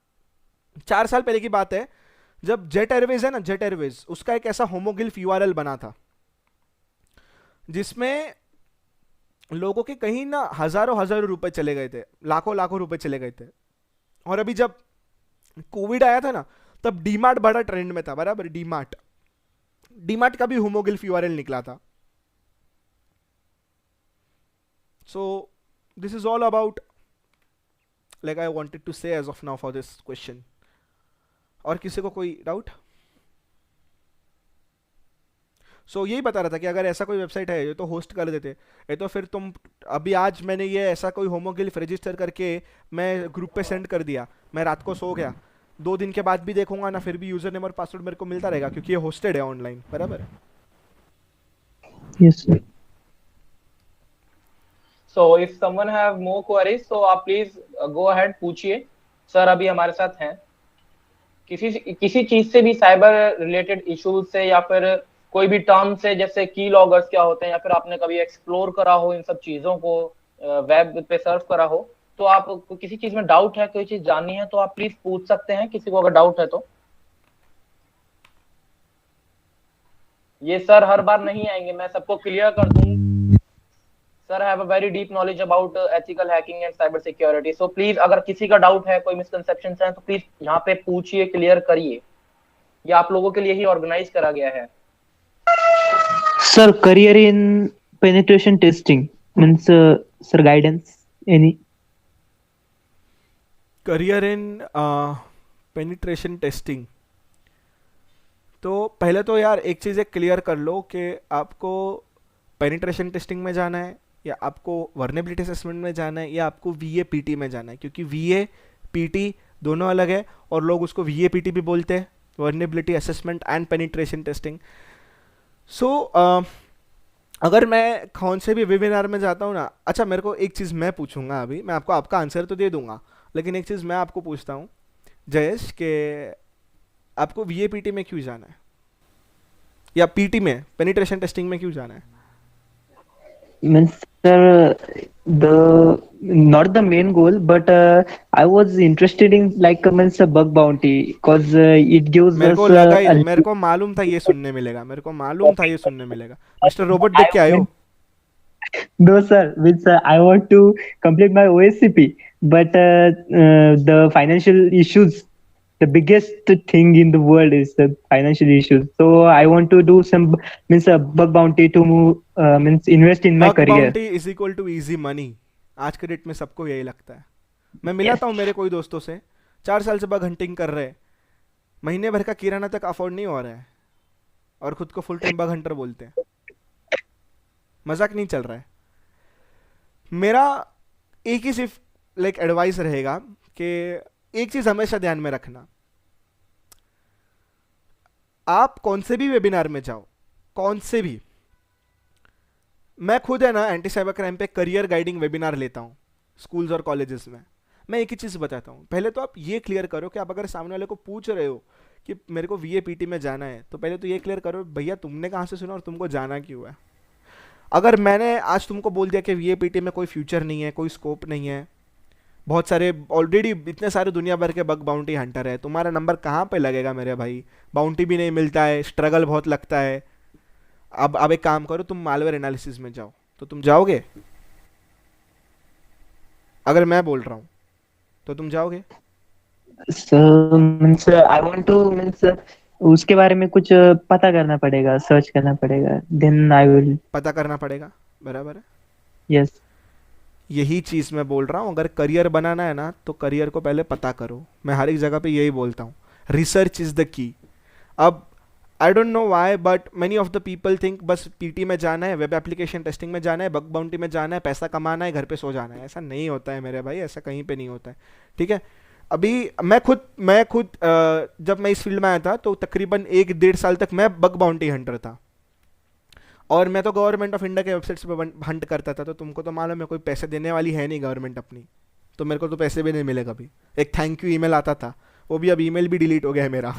4 साल पहले की बात है, जब जेट एयरवेज है ना, जेट एयरवेज, उसका एक ऐसा होमोगिल्फ यूआरएल बना था जिसमें लोगों के कहीं ना हजारों रुपए चले गए थे, लाखों रुपए चले गए थे. और अभी जब कोविड आया था ना, तब डीमार्ट बड़ा ट्रेंड में था, बराबर. डीमार्ट का भी होमोगिल्फ यूआरएल निकला था. सो this is all about, like I wanted to say as of now for this question. और किसी को कोई डाउट? सो यही बता रहा था कि अगर ऐसा कोई वेबसाइट है ये तो होस्ट कर देते, ये तो फिर तुम अभी आज मैंने ये ऐसा कोई होमोगिल्फ रजिस्टर करके मैं ग्रुप पे सेंड कर दिया, मैं रात को सो गया, 2 दिन के बाद भी देखूंगा ना, फिर भी यूजर नेम और पासवर्ड मेरे को मिलता रहेगा क्योंकि ये होस्टेड है ऑनलाइन, बराबर है. Yes sir. So if someone have more queries, so आप please go ahead पूछिए. सर अभी हमारे साथ हैं. किसी चीज से भी साइबर रिलेटेड इश्यूज से या फिर कोई भी टर्म से, जैसे की लॉगर्स क्या होते हैं, या फिर आपने कभी एक्सप्लोर करा हो इन सब चीजों को, वेब पे सर्च करा हो, तो आप किसी चीज में डाउट है, कोई चीज जाननी है तो आप प्लीज पूछ सकते हैं, किसी को अगर डाउट है तो। ये सर हर बार नहीं आएंगे, मैं सबको क्लियर कर दूं। Sir have a very deep knowledge about ethical hacking and cyber security, so please अगर किसी का डाउट है, कोई मिसकंसेप्शंस हैं तो प्लीज यहाँ पे पूछिए, क्लियर करिए। ये आप लोगों के लिए ही ऑर्गेनाइज करा गया है। Sir, career in penetration testing means sir guidance any. Career in penetration testing. तो पहले तो यार एक चीज़ क्लियर कर लो कि आपको पेनिट्रेशन टेस्टिंग में जाना है या आपको वर्नेबिलिटी असेसमेंट में जाना है या आपको वीए पीटी में जाना है, क्योंकि वीए पीटी दोनों अलग है और लोग उसको वीए पीटी भी बोलते हैं, vulnerability assessment and penetration testing. So अगर मैं कौन से भी वेबिनार में जाता हूँ ना, अच्छा मेरे को एक चीज़ मैं पूछूंगा, अभी मैं आपको आपका आंसर तो दे दूंगा, लेकिन एक चीज़ मैं आपको पूछता हूँ जयेश के आपको वीएपीटी में क्यों जाना है या पीटी में पेनिट्रेशन टेस्टिंग में क्यों जाना है? Means sir, the not the main goal, but I was interested in like means a bug bounty because it gives मेरे us को लगा ही, मेरे को मालूम था ये सुनने मिलेगा, मेरे को मालूम था ये सुनने मिलेगा। मिस्टर रोबोट देख के आए हो? No sir, means I want to complete my OSCP, but the financial issues, the biggest thing in the world is the financial issues. So I want to do some means a bug bounty to means invest in my bug career. Bounty is equal to easy money. आज के date में सबको यही लगता है। मैं मिलाता हूँ मेरे कोई दोस्तों से 4 साल से बग हंटिंग कर रहे हैं, महीने भर का किराना तक अफोर्ड नहीं हो रहा है और खुद को फुल टाइम बग हंटर बोलते हैं। मजाक नहीं चल रहा है। मेरा एक ही सिर्फ लाइक एडवाइस रहेगा कि एक चीज हमेशा ध्यान में रखना, आप कौन से भी वेबिनार में जाओ, कौन से भी, मैं खुद है ना एंटी साइबर क्राइम पे करियर गाइडिंग वेबिनार लेता हूँ स्कूल्स और कॉलेजेस में। मैं एक ही चीज़ बताता हूँ, पहले तो आप ये क्लियर करो कि आप अगर सामने वाले को पूछ रहे हो कि मेरे को वीएपीटी में जाना है, तो पहले तो ये क्लियर करो भैया तुमने कहाँ से सुना और तुमको जाना क्यों है। अगर मैंने आज तुमको बोल दिया कि वीएपीटी में कोई फ्यूचर नहीं है, कोई स्कोप नहीं है, बहुत सारे ऑलरेडी इतने सारे दुनिया भर के बग बाउंटी हंटर है, तुम्हारा नंबर कहाँ पे लगेगा मेरे भाई? बाउंटी भी नहीं मिलता है, स्ट्रगल बहुत लगता है। अब एक काम करो, तुम मालवेयर एनालिसिस में जाओ, तो तुम जाओगे? अगर मैं बोल रहा हूँ तो तुम जाओगे? So means I want to means उसके बारे में कुछ पता करना पड़ेगा, सर्च करना पड़ेगा, then I will. पता करना पड़ेगा, बराबर है। Yes. यही चीज़ मैं बोल रहा हूँ, अगर करियर बनाना है ना तो करियर को पहले पता करो। मैं हर एक जगह पे यही बोलता हूँ, रिसर्च इज़ द की। अब I don't know why but many of the people think बस पीटी में जाना है, वेब एप्लीकेशन टेस्टिंग में जाना है, बग बाउंटी में जाना है, पैसा कमाना है, घर पे सो जाना है। ऐसा नहीं होता है मेरे भाई, ऐसा कहीं पे नहीं होता है, ठीक है। अभी मैं खुद जब मैं इस फील्ड में आया था तो तकरीबन 1-1.5 साल तक मैं बग बाउंटी हंटर था, और मैं तो गवर्नमेंट ऑफ इंडिया के वेबसाइट्स पे हंट करता था। तो तुमको तो मालूम है कोई पैसे देने वाली है नहीं गवर्नमेंट अपनी, तो मेरे को तो पैसे भी नहीं मिले कभी। एक थैंक यू ईमेल आता था, वो भी अब ईमेल भी डिलीट हो गया है मेरा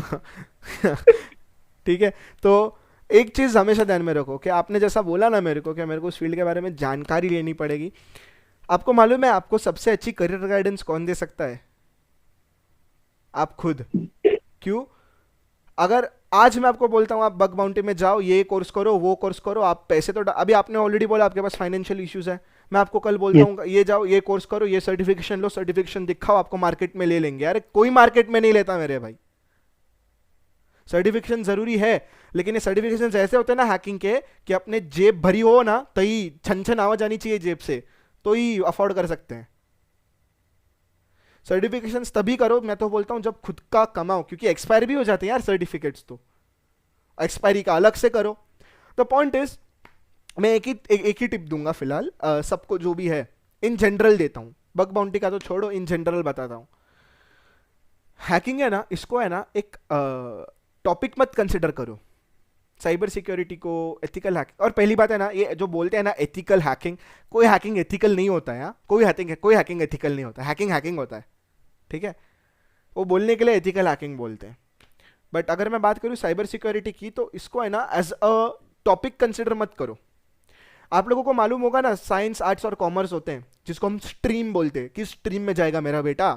ठीक है। तो एक चीज़ हमेशा ध्यान में रखो कि आपने जैसा बोला ना मेरे को कि मेरे को उस फील्ड के बारे में जानकारी लेनी पड़ेगी। आपको मालूम है आपको सबसे अच्छी करियर गाइडेंस कौन दे सकता है? आप खुद। क्यों? अगर आज मैं आपको बोलता हूँ आप बग बाउंटी में जाओ, ये कोर्स करो, वो कोर्स करो, आप पैसे तो अभी आपने ऑलरेडी बोला आपके पास फाइनेंशियल इश्यूज है, मैं आपको कल बोलता हूँ ये जाओ, ये कोर्स करो, ये सर्टिफिकेशन लो, सर्टिफिकेशन दिखाओ, आपको मार्केट में ले लेंगे। अरे कोई मार्केट में नहीं लेता मेरे भाई। सर्टिफिकेशन जरूरी है, लेकिन ये सर्टिफिकेशन ऐसे होते हैं ना हैकिंग के कि अपने जेब भरी हो ना तो ही छन आवाज आनी चाहिए जेब से, तो ही अफोर्ड कर सकते हैं। सर्टिफिकेशंस तभी करो, मैं तो बोलता हूं जब खुद का कमाओ, क्योंकि एक्सपायर भी हो जाते हैं यार सर्टिफिकेट्स, तो एक्सपायरी का अलग से करो। द पॉइंट इज मैं एक ही टिप दूंगा फिलहाल सबको, जो भी है इन जनरल देता हूं, बग बाउंटी का तो छोड़ो, इन जनरल बताता हूं। हैकिंग है ना, इसको है ना एक टॉपिक मत कंसिडर करो, साइबर सिक्योरिटी को, एथिकल हैकिंग। और पहली बात है ना, ये जो बोलते हैं ना एथिकल हैकिंग, कोई हैकिंग एथिकल नहीं होता है। कोई हैकिंग एथिकल नहीं होता, हैकिंग होता है, ठीक है। वो बोलने के लिए एथिकल हैकिंग बोलते हैं। बट अगर मैं बात करूँ साइबर सिक्योरिटी की, तो इसको है ना एज अ टॉपिक कंसिडर मत करो। आप लोगों को मालूम होगा ना, साइंस आर्ट्स और कॉमर्स होते हैं जिसको हम स्ट्रीम बोलते हैं, किस स्ट्रीम में जाएगा मेरा बेटा।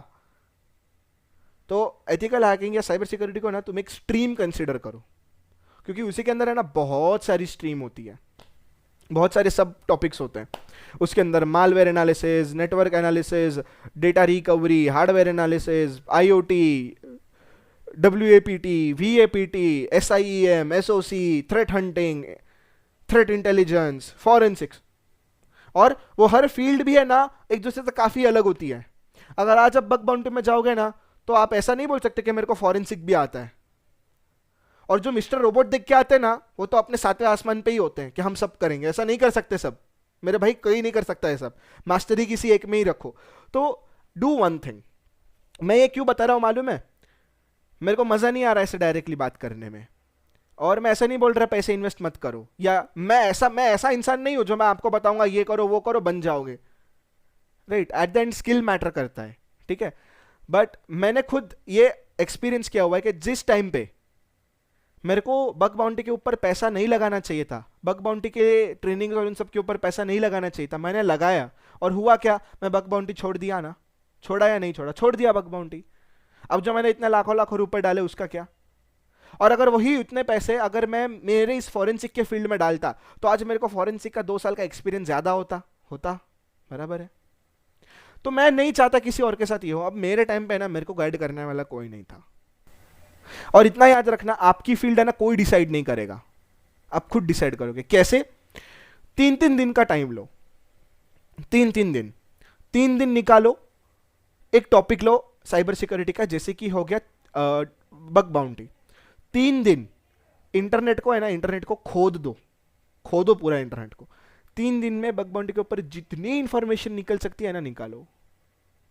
तो एथिकल हैकिंग या साइबर सिक्योरिटी को ना तुम एक स्ट्रीम कंसिडर करो, क्योंकि उसी के अंदर है ना बहुत सारी स्ट्रीम होती है, बहुत सारे सब टॉपिक्स होते हैं उसके अंदर। Malware analysis, network analysis, data recovery, hardware analysis, IoT, WAPT, VAPT, SIEM, SOC, threat hunting, threat intelligence, forensics. और वो हर फील्ड भी है ना एक दूसरे से काफ़ी अलग होती है। अगर आज आप बग बाउंटी में जाओगे ना तो आप ऐसा नहीं बोल सकते कि मेरे को फॉरेंसिक भी आता है। और जो मिस्टर रोबोट देख के आते हैं ना वो तो अपने सातवें आसमान पे ही होते हैं कि हम सब करेंगे। ऐसा नहीं कर सकते सब, मेरे भाई कोई नहीं कर सकता है सब, मास्टरी किसी एक में ही रखो। तो डू वन थिंग। मैं ये क्यों बता रहा हूँ मालूम है, मेरे को मज़ा नहीं आ रहा है ऐसे डायरेक्टली बात करने में। और मैं ऐसा नहीं बोल रहा पैसे इन्वेस्ट मत करो, या मैं ऐसा इंसान नहीं हूं जो मैं आपको बताऊंगा ये करो वो करो बन जाओगे, right. At the end skill matter करता है, ठीक है। बट मैंने खुद ये एक्सपीरियंस किया हुआ है कि जिस टाइम पे मेरे को बग बाउंटी के ऊपर पैसा नहीं लगाना चाहिए था, बग बाउंटी के ट्रेनिंग और उन सब के ऊपर पैसा नहीं लगाना चाहिए था, मैंने लगाया और हुआ क्या, मैं बग बाउंटी छोड़ दिया ना। छोड़ा या नहीं छोड़ा? छोड़ दिया बग बाउंटी। अब जो मैंने इतने लाखों लाखों रुपए डाले उसका क्या? और अगर वही उतने पैसे अगर मैं मेरे इस फॉरेंसिक के फील्ड में डालता तो आज मेरे को फॉरेंसिक का 2 साल का एक्सपीरियंस ज़्यादा होता। बराबर है। तो मैं नहीं चाहता किसी और के साथ ये हो। अब मेरे टाइम पे ना मेरे को गाइड करने वाला कोई नहीं था। और इतना याद रखना, आपकी फील्ड है ना कोई डिसाइड नहीं करेगा, आप खुद डिसाइड करोगे। कैसे? 3-3 दिन का टाइम लो, 3 दिन निकालो, एक टॉपिक लो साइबर सिक्योरिटी का, जैसे कि हो गया बग बाउंटी। 3 दिन इंटरनेट को है ना, इंटरनेट को खोदो पूरा इंटरनेट को। 3 दिन में बग बाउंटी के ऊपर जितनी इंफॉर्मेशन निकल सकती है ना निकालो,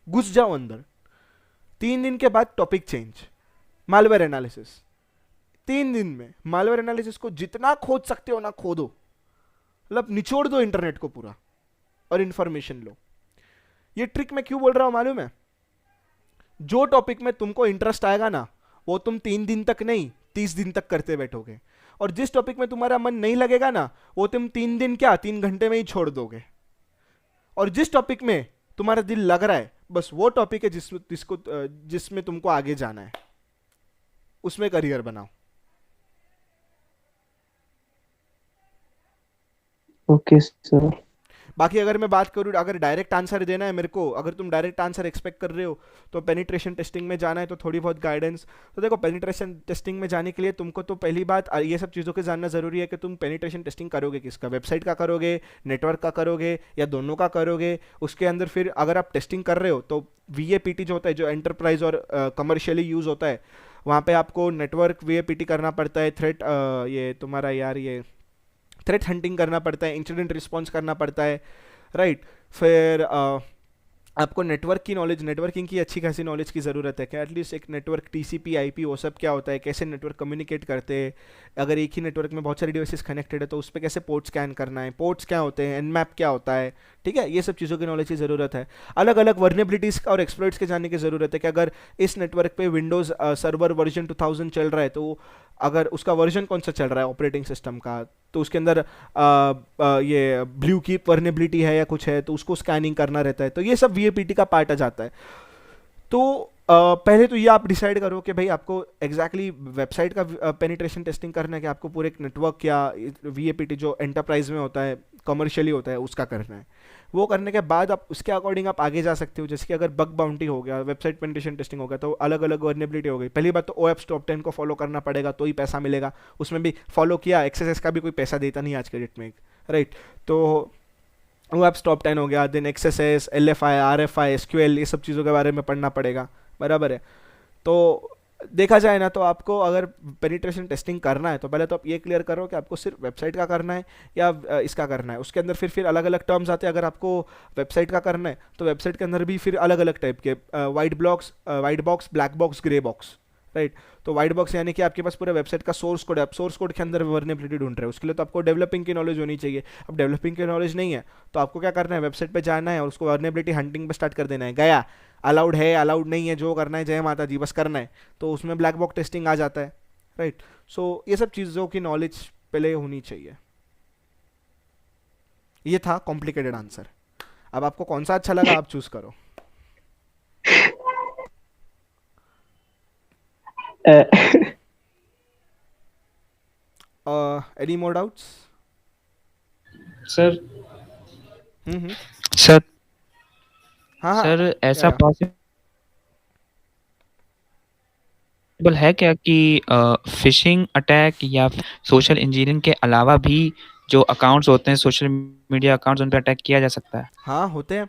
घुस जाओ अंदर। 3 दिन के बाद टॉपिक चेंज, मालवेयर एनालिसिस। 3 दिन में मालवेयर एनालिसिस को जितना खोद सकते हो ना खोदो, मतलब निचोड़ दो इंटरनेट को पूरा और इंफॉर्मेशन लो। ये ट्रिक मैं क्यों बोल रहा हूं मालूम है? जो टॉपिक में तुमको इंटरेस्ट आएगा ना वो तुम 3 दिन तक नहीं 30 दिन तक करते बैठोगे, और जिस टॉपिक में तुम्हारा मन नहीं लगेगा ना वो तुम 3 दिन क्या 3 घंटे में ही छोड़ दोगे। और जिस टॉपिक में तुम्हारा दिल लग रहा है बस वो टॉपिक है जिसमें तुमको आगे जाना है, उसमें करियर बनाओ। Okay sir. बाकी अगर मैं बात करूँ, अगर डायरेक्ट आंसर देना है मेरे को, अगर तुम डायरेक्ट आंसर एक्सपेक्ट कर रहे हो तो पेनिट्रेशन टेस्टिंग में जाना है तो थोड़ी बहुत गाइडेंस। तो देखो पेनिट्रेशन टेस्टिंग में जाने के लिए तुमको तो पहली बात ये सब चीज़ों के जानना ज़रूरी है कि तुम पेनिट्रेशन टेस्टिंग करोगे किसका, वेबसाइट का करोगे, नेटवर्क का करोगे, या दोनों का करोगे। उसके अंदर फिर अगर आप टेस्टिंग कर रहे हो तो VAPT जो होता है, जो एंटरप्राइज और कमर्शियली यूज़ होता है, वहाँ पे आपको नेटवर्क VAPT करना पड़ता है, ये तुम्हारा यार ये थ्रेट हंटिंग करना पड़ता है, इंसिडेंट रिस्पॉन्स करना पड़ता है, राइट। फिर आपको नेटवर्क की नॉलेज, नेटवर्किंग की अच्छी खासी नॉलेज की ज़रूरत है कि एटलीस्ट एक नेटवर्क TCP IP वो सब क्या होता है, कैसे नेटवर्क कम्युनिकेट करते हैं, अगर एक ही नेटवर्क में बहुत सारी डिवाइसेस कनेक्टेड है तो उस पर कैसे पोर्ट स्कैन करना है, पोर्ट्स क्या होते हैं, Nmap क्या होता है, ठीक है। ये सब चीज़ों की नॉलेज की ज़रूरत है। अलग अलग वर्नेबिलिटीज़ और एक्सप्लॉइट्स के जानने की ज़रूरत है कि अगर इस नेटवर्क पे विंडोज़ सर्वर वर्जन 2000 चल रहा है तो अगर उसका वर्जन कौन सा चल रहा है ऑपरेटिंग सिस्टम का, तो उसके अंदर ये ब्लू कीप वर्नेबिलिटी है या कुछ है तो उसको स्कैनिंग करना रहता है। तो ये सब VAPT का पार्ट आ जाता है। तो पहले तो ये आप डिसाइड करो कि भाई आपको एग्जैक्टली वेबसाइट का पेनिट्रेशन टेस्टिंग करना है कि आपको पूरे एक नेटवर्क या VAPT जो एंटरप्राइज में होता है, कमर्शियली होता है, उसका करना है। वो करने के बाद आप उसके अकॉर्डिंग आप आगे जा सकते हो। जैसे कि अगर बग बाउंटी हो गया, वेबसाइट पेनिट्रेशन टेस्टिंग हो गया, तो अलग अलग वर्नेबिलिटी हो गई। पहली बात तो OAuth टॉप 10 को फॉलो करना पड़ेगा तो ही पैसा मिलेगा। उसमें भी फॉलो किया, XSS का भी कोई पैसा देता नहीं आज के डेट में, राइट। तो OAuth टॉप 10 हो गया, then XSS, LFI, RFI, SQL, ये सब चीज़ों के बारे में पढ़ना पड़ेगा, बराबर है। तो देखा जाए ना तो आपको अगर पेनिट्रेशन टेस्टिंग करना है तो पहले तो आप ये क्लियर करो कि आपको सिर्फ वेबसाइट का करना है या इसका करना है। उसके अंदर फिर अलग अलग टर्म्स आते हैं। अगर आपको वेबसाइट का करना है तो वेबसाइट के अंदर भी फिर अलग अलग टाइप के white box, black box, grey box, right. तो वाइट बॉक्स यानी कि आपके पास पूरे वेबसाइट का सोर्स कोड है, आप सोर्स कोड के अंदर वर्नेबिलिटी ढूंढ रहे हो, उसके लिए तो आपको डेवलपिंग की नॉलेज होनी चाहिए। अब डेवलपिंग की नॉलेज नहीं है तो आपको क्या करना है, वेबसाइट पे जाना है और उसको वर्नेबिलिटी हंटिंग पे स्टार्ट कर देना है। गया, अलाउड है अलाउड नहीं है, जो करना है जय माता जी बस करना है, तो उसमें ब्लैक बॉक्स टेस्टिंग आ जाता है, राइट। सो ये सब चीज़ों की नॉलेज पहले होनी चाहिए। ये था कॉम्प्लिकेटेड आंसर। अब आपको कौन सा अच्छा लगा आप चूज करो। Any more doubts? सर हम्म। सर हाँ हाँ सर ऐसा क्या? पॉसिबल है क्या कि फिशिंग अटैक या सोशल इंजीनियरिंग के अलावा भी जो अकाउंट्स होते हैं सोशल मीडिया अकाउंट्स उन पर अटैक किया जा सकता है? हाँ होते हैं,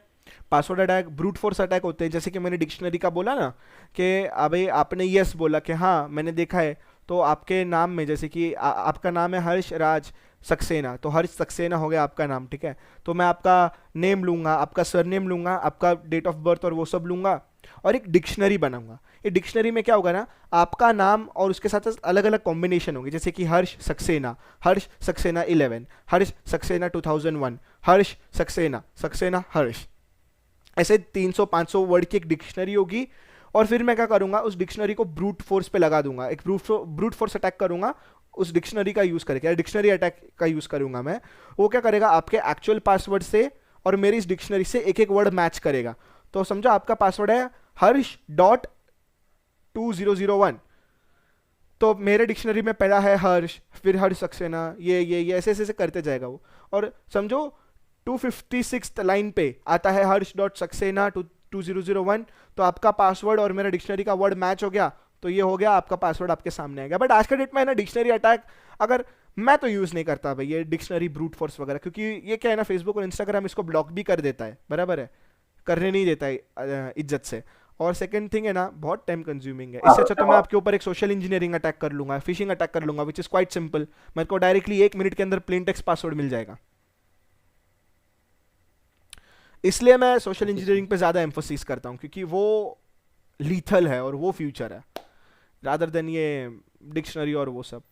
password attack, brute force attack होते हैं। जैसे कि मैंने डिक्शनरी का बोला ना कि अभी आपने यस बोला कि हाँ मैंने देखा है, तो आपके नाम में जैसे कि आपका नाम है हर्ष राज सक्सेना, तो हर्ष सक्सेना हो गया आपका नाम, ठीक है। तो मैं आपका नेम लूँगा, आपका सरनेम लूँगा, आपका डेट ऑफ बर्थ और वो सब लूँगा और एक डिक्शनरी बनाऊंगा। ये डिक्शनरी में क्या होगा ना, आपका नाम और उसके साथ साथ अलग अलग कॉम्बिनेशन होंगे, जैसे कि हर्ष सक्सेना 11, हर्ष सक्सेना 2001, हर्ष सक्सेना सक्सेना हर्ष, ऐसे 300-500 वर्ड की एक डिक्शनरी होगी। और फिर मैं क्या करूंगा, उस डिक्शनरी को ब्रूट फोर्स पे लगा दूंगा, एक ब्रूट फोर्स अटैक करूंगा उस डिक्शनरी का यूज करके, डिक्शनरी अटैक का यूज करूंगा मैं। वो क्या करेगा, आपके एक्चुअल पासवर्ड से और मेरी इस डिक्शनरी से एक एक वर्ड मैच करेगा। तो समझो आपका पासवर्ड है हर्ष.2001, तो मेरे डिक्शनरी में पहला है हर्ष, फिर हर्ष सक्सेना, ये ऐसे ऐसे करते जाएगा वो। और समझो 256 लाइन पे आता है हर्ष.सक्सेना 2001, तो आपका पासवर्ड और मेरा डिक्शनरी का वर्ड मैच हो गया, तो ये हो गया आपका पासवर्ड आपके सामने आ गया। बट आज के डेट में है ना डिक्शनरी अटैक, अगर मैं तो यूज़ नहीं करता भाई ये डिक्शनरी ब्रूट फोर्स वगैरह, क्योंकि ये क्या है ना, फेसबुक और इंस्टाग्राम इसको ब्लॉक भी कर देता है, बराबर है, करने नहीं देता है इज्जत से। और सेकंड थिंग है ना, बहुत टाइम कंज्यूमिंग है। इससे अच्छा तो मैं आपके ऊपर एक सोशल इंजीनियरिंग अटैक कर लूंगा, फिशिंग अटैक कर लूंगा, विच इज़ क्वाइट सिंपल। मेरे को डायरेक्टली 1 मिनट के अंदर प्लेन टेक्स्ट पासवर्ड मिल जाएगा। इसलिए मैं सोशल इंजीनियरिंग पे ज़्यादा एम्फोसिस करता हूँ, क्योंकि वो लीथल है और वो फ्यूचर है, रादर देन ये डिक्शनरी और वो सब।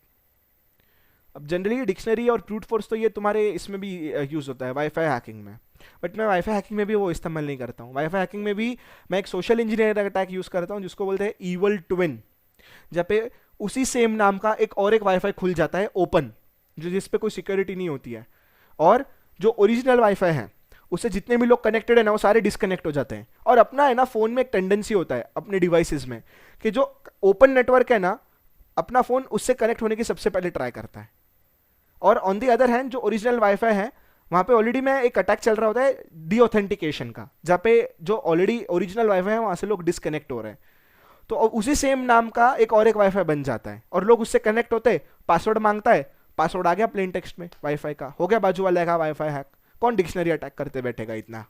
अब जनरली डिक्शनरी और ब्रूट फोर्स तो ये तुम्हारे इसमें भी यूज़ होता है, वाईफाई हैकिंग में, बट मैं वाईफाई हैकिंग में भी वो इस्तेमाल नहीं करता हूँ। वाईफाई हैकिंग में भी मैं एक सोशल इंजीनियरिंग अटैक यूज़ करता हूँ जिसको बोलते हैं ईवल ट्विन, जहाँ पे उसी सेम नाम का एक और एक वाईफाई खुल जाता है ओपन, जो जिस पे कोई सिक्योरिटी नहीं होती है, और जो ओरिजिनल वाईफाई है उससे जितने भी लोग कनेक्टेड है ना वो सारे डिस्कनेक्ट हो जाते हैं। और अपना है ना फ़ोन में एक टेंडेंसी होता है अपने डिवाइसेस में कि जो ओपन नेटवर्क है ना, अपना फ़ोन उससे कनेक्ट होने की सबसे पहले ट्राई करता है। और ऑन दी अदर हैंड जो ओरिजिनल वाईफाई है वहाँ पे ऑलरेडी में एक अटैक चल रहा होता है डी ऑथेंटिकेशन का, जहाँ पे जो ऑलरेडी ओरिजिनल वाईफाई है वहाँ से लोग डिस्कनेक्ट हो रहे हैं, तो उसी सेम नाम का एक और एक वाईफाई बन जाता है और लोग उससे कनेक्ट होते हैं, पासवर्ड मांगता है, पासवर्ड आ गया प्लेन टेक्स्ट में वाईफाई का, हो गया बाजू वाले का वाईफाई हैक। कौन डिक्शनरी अटैक करते बैठेगा इतना।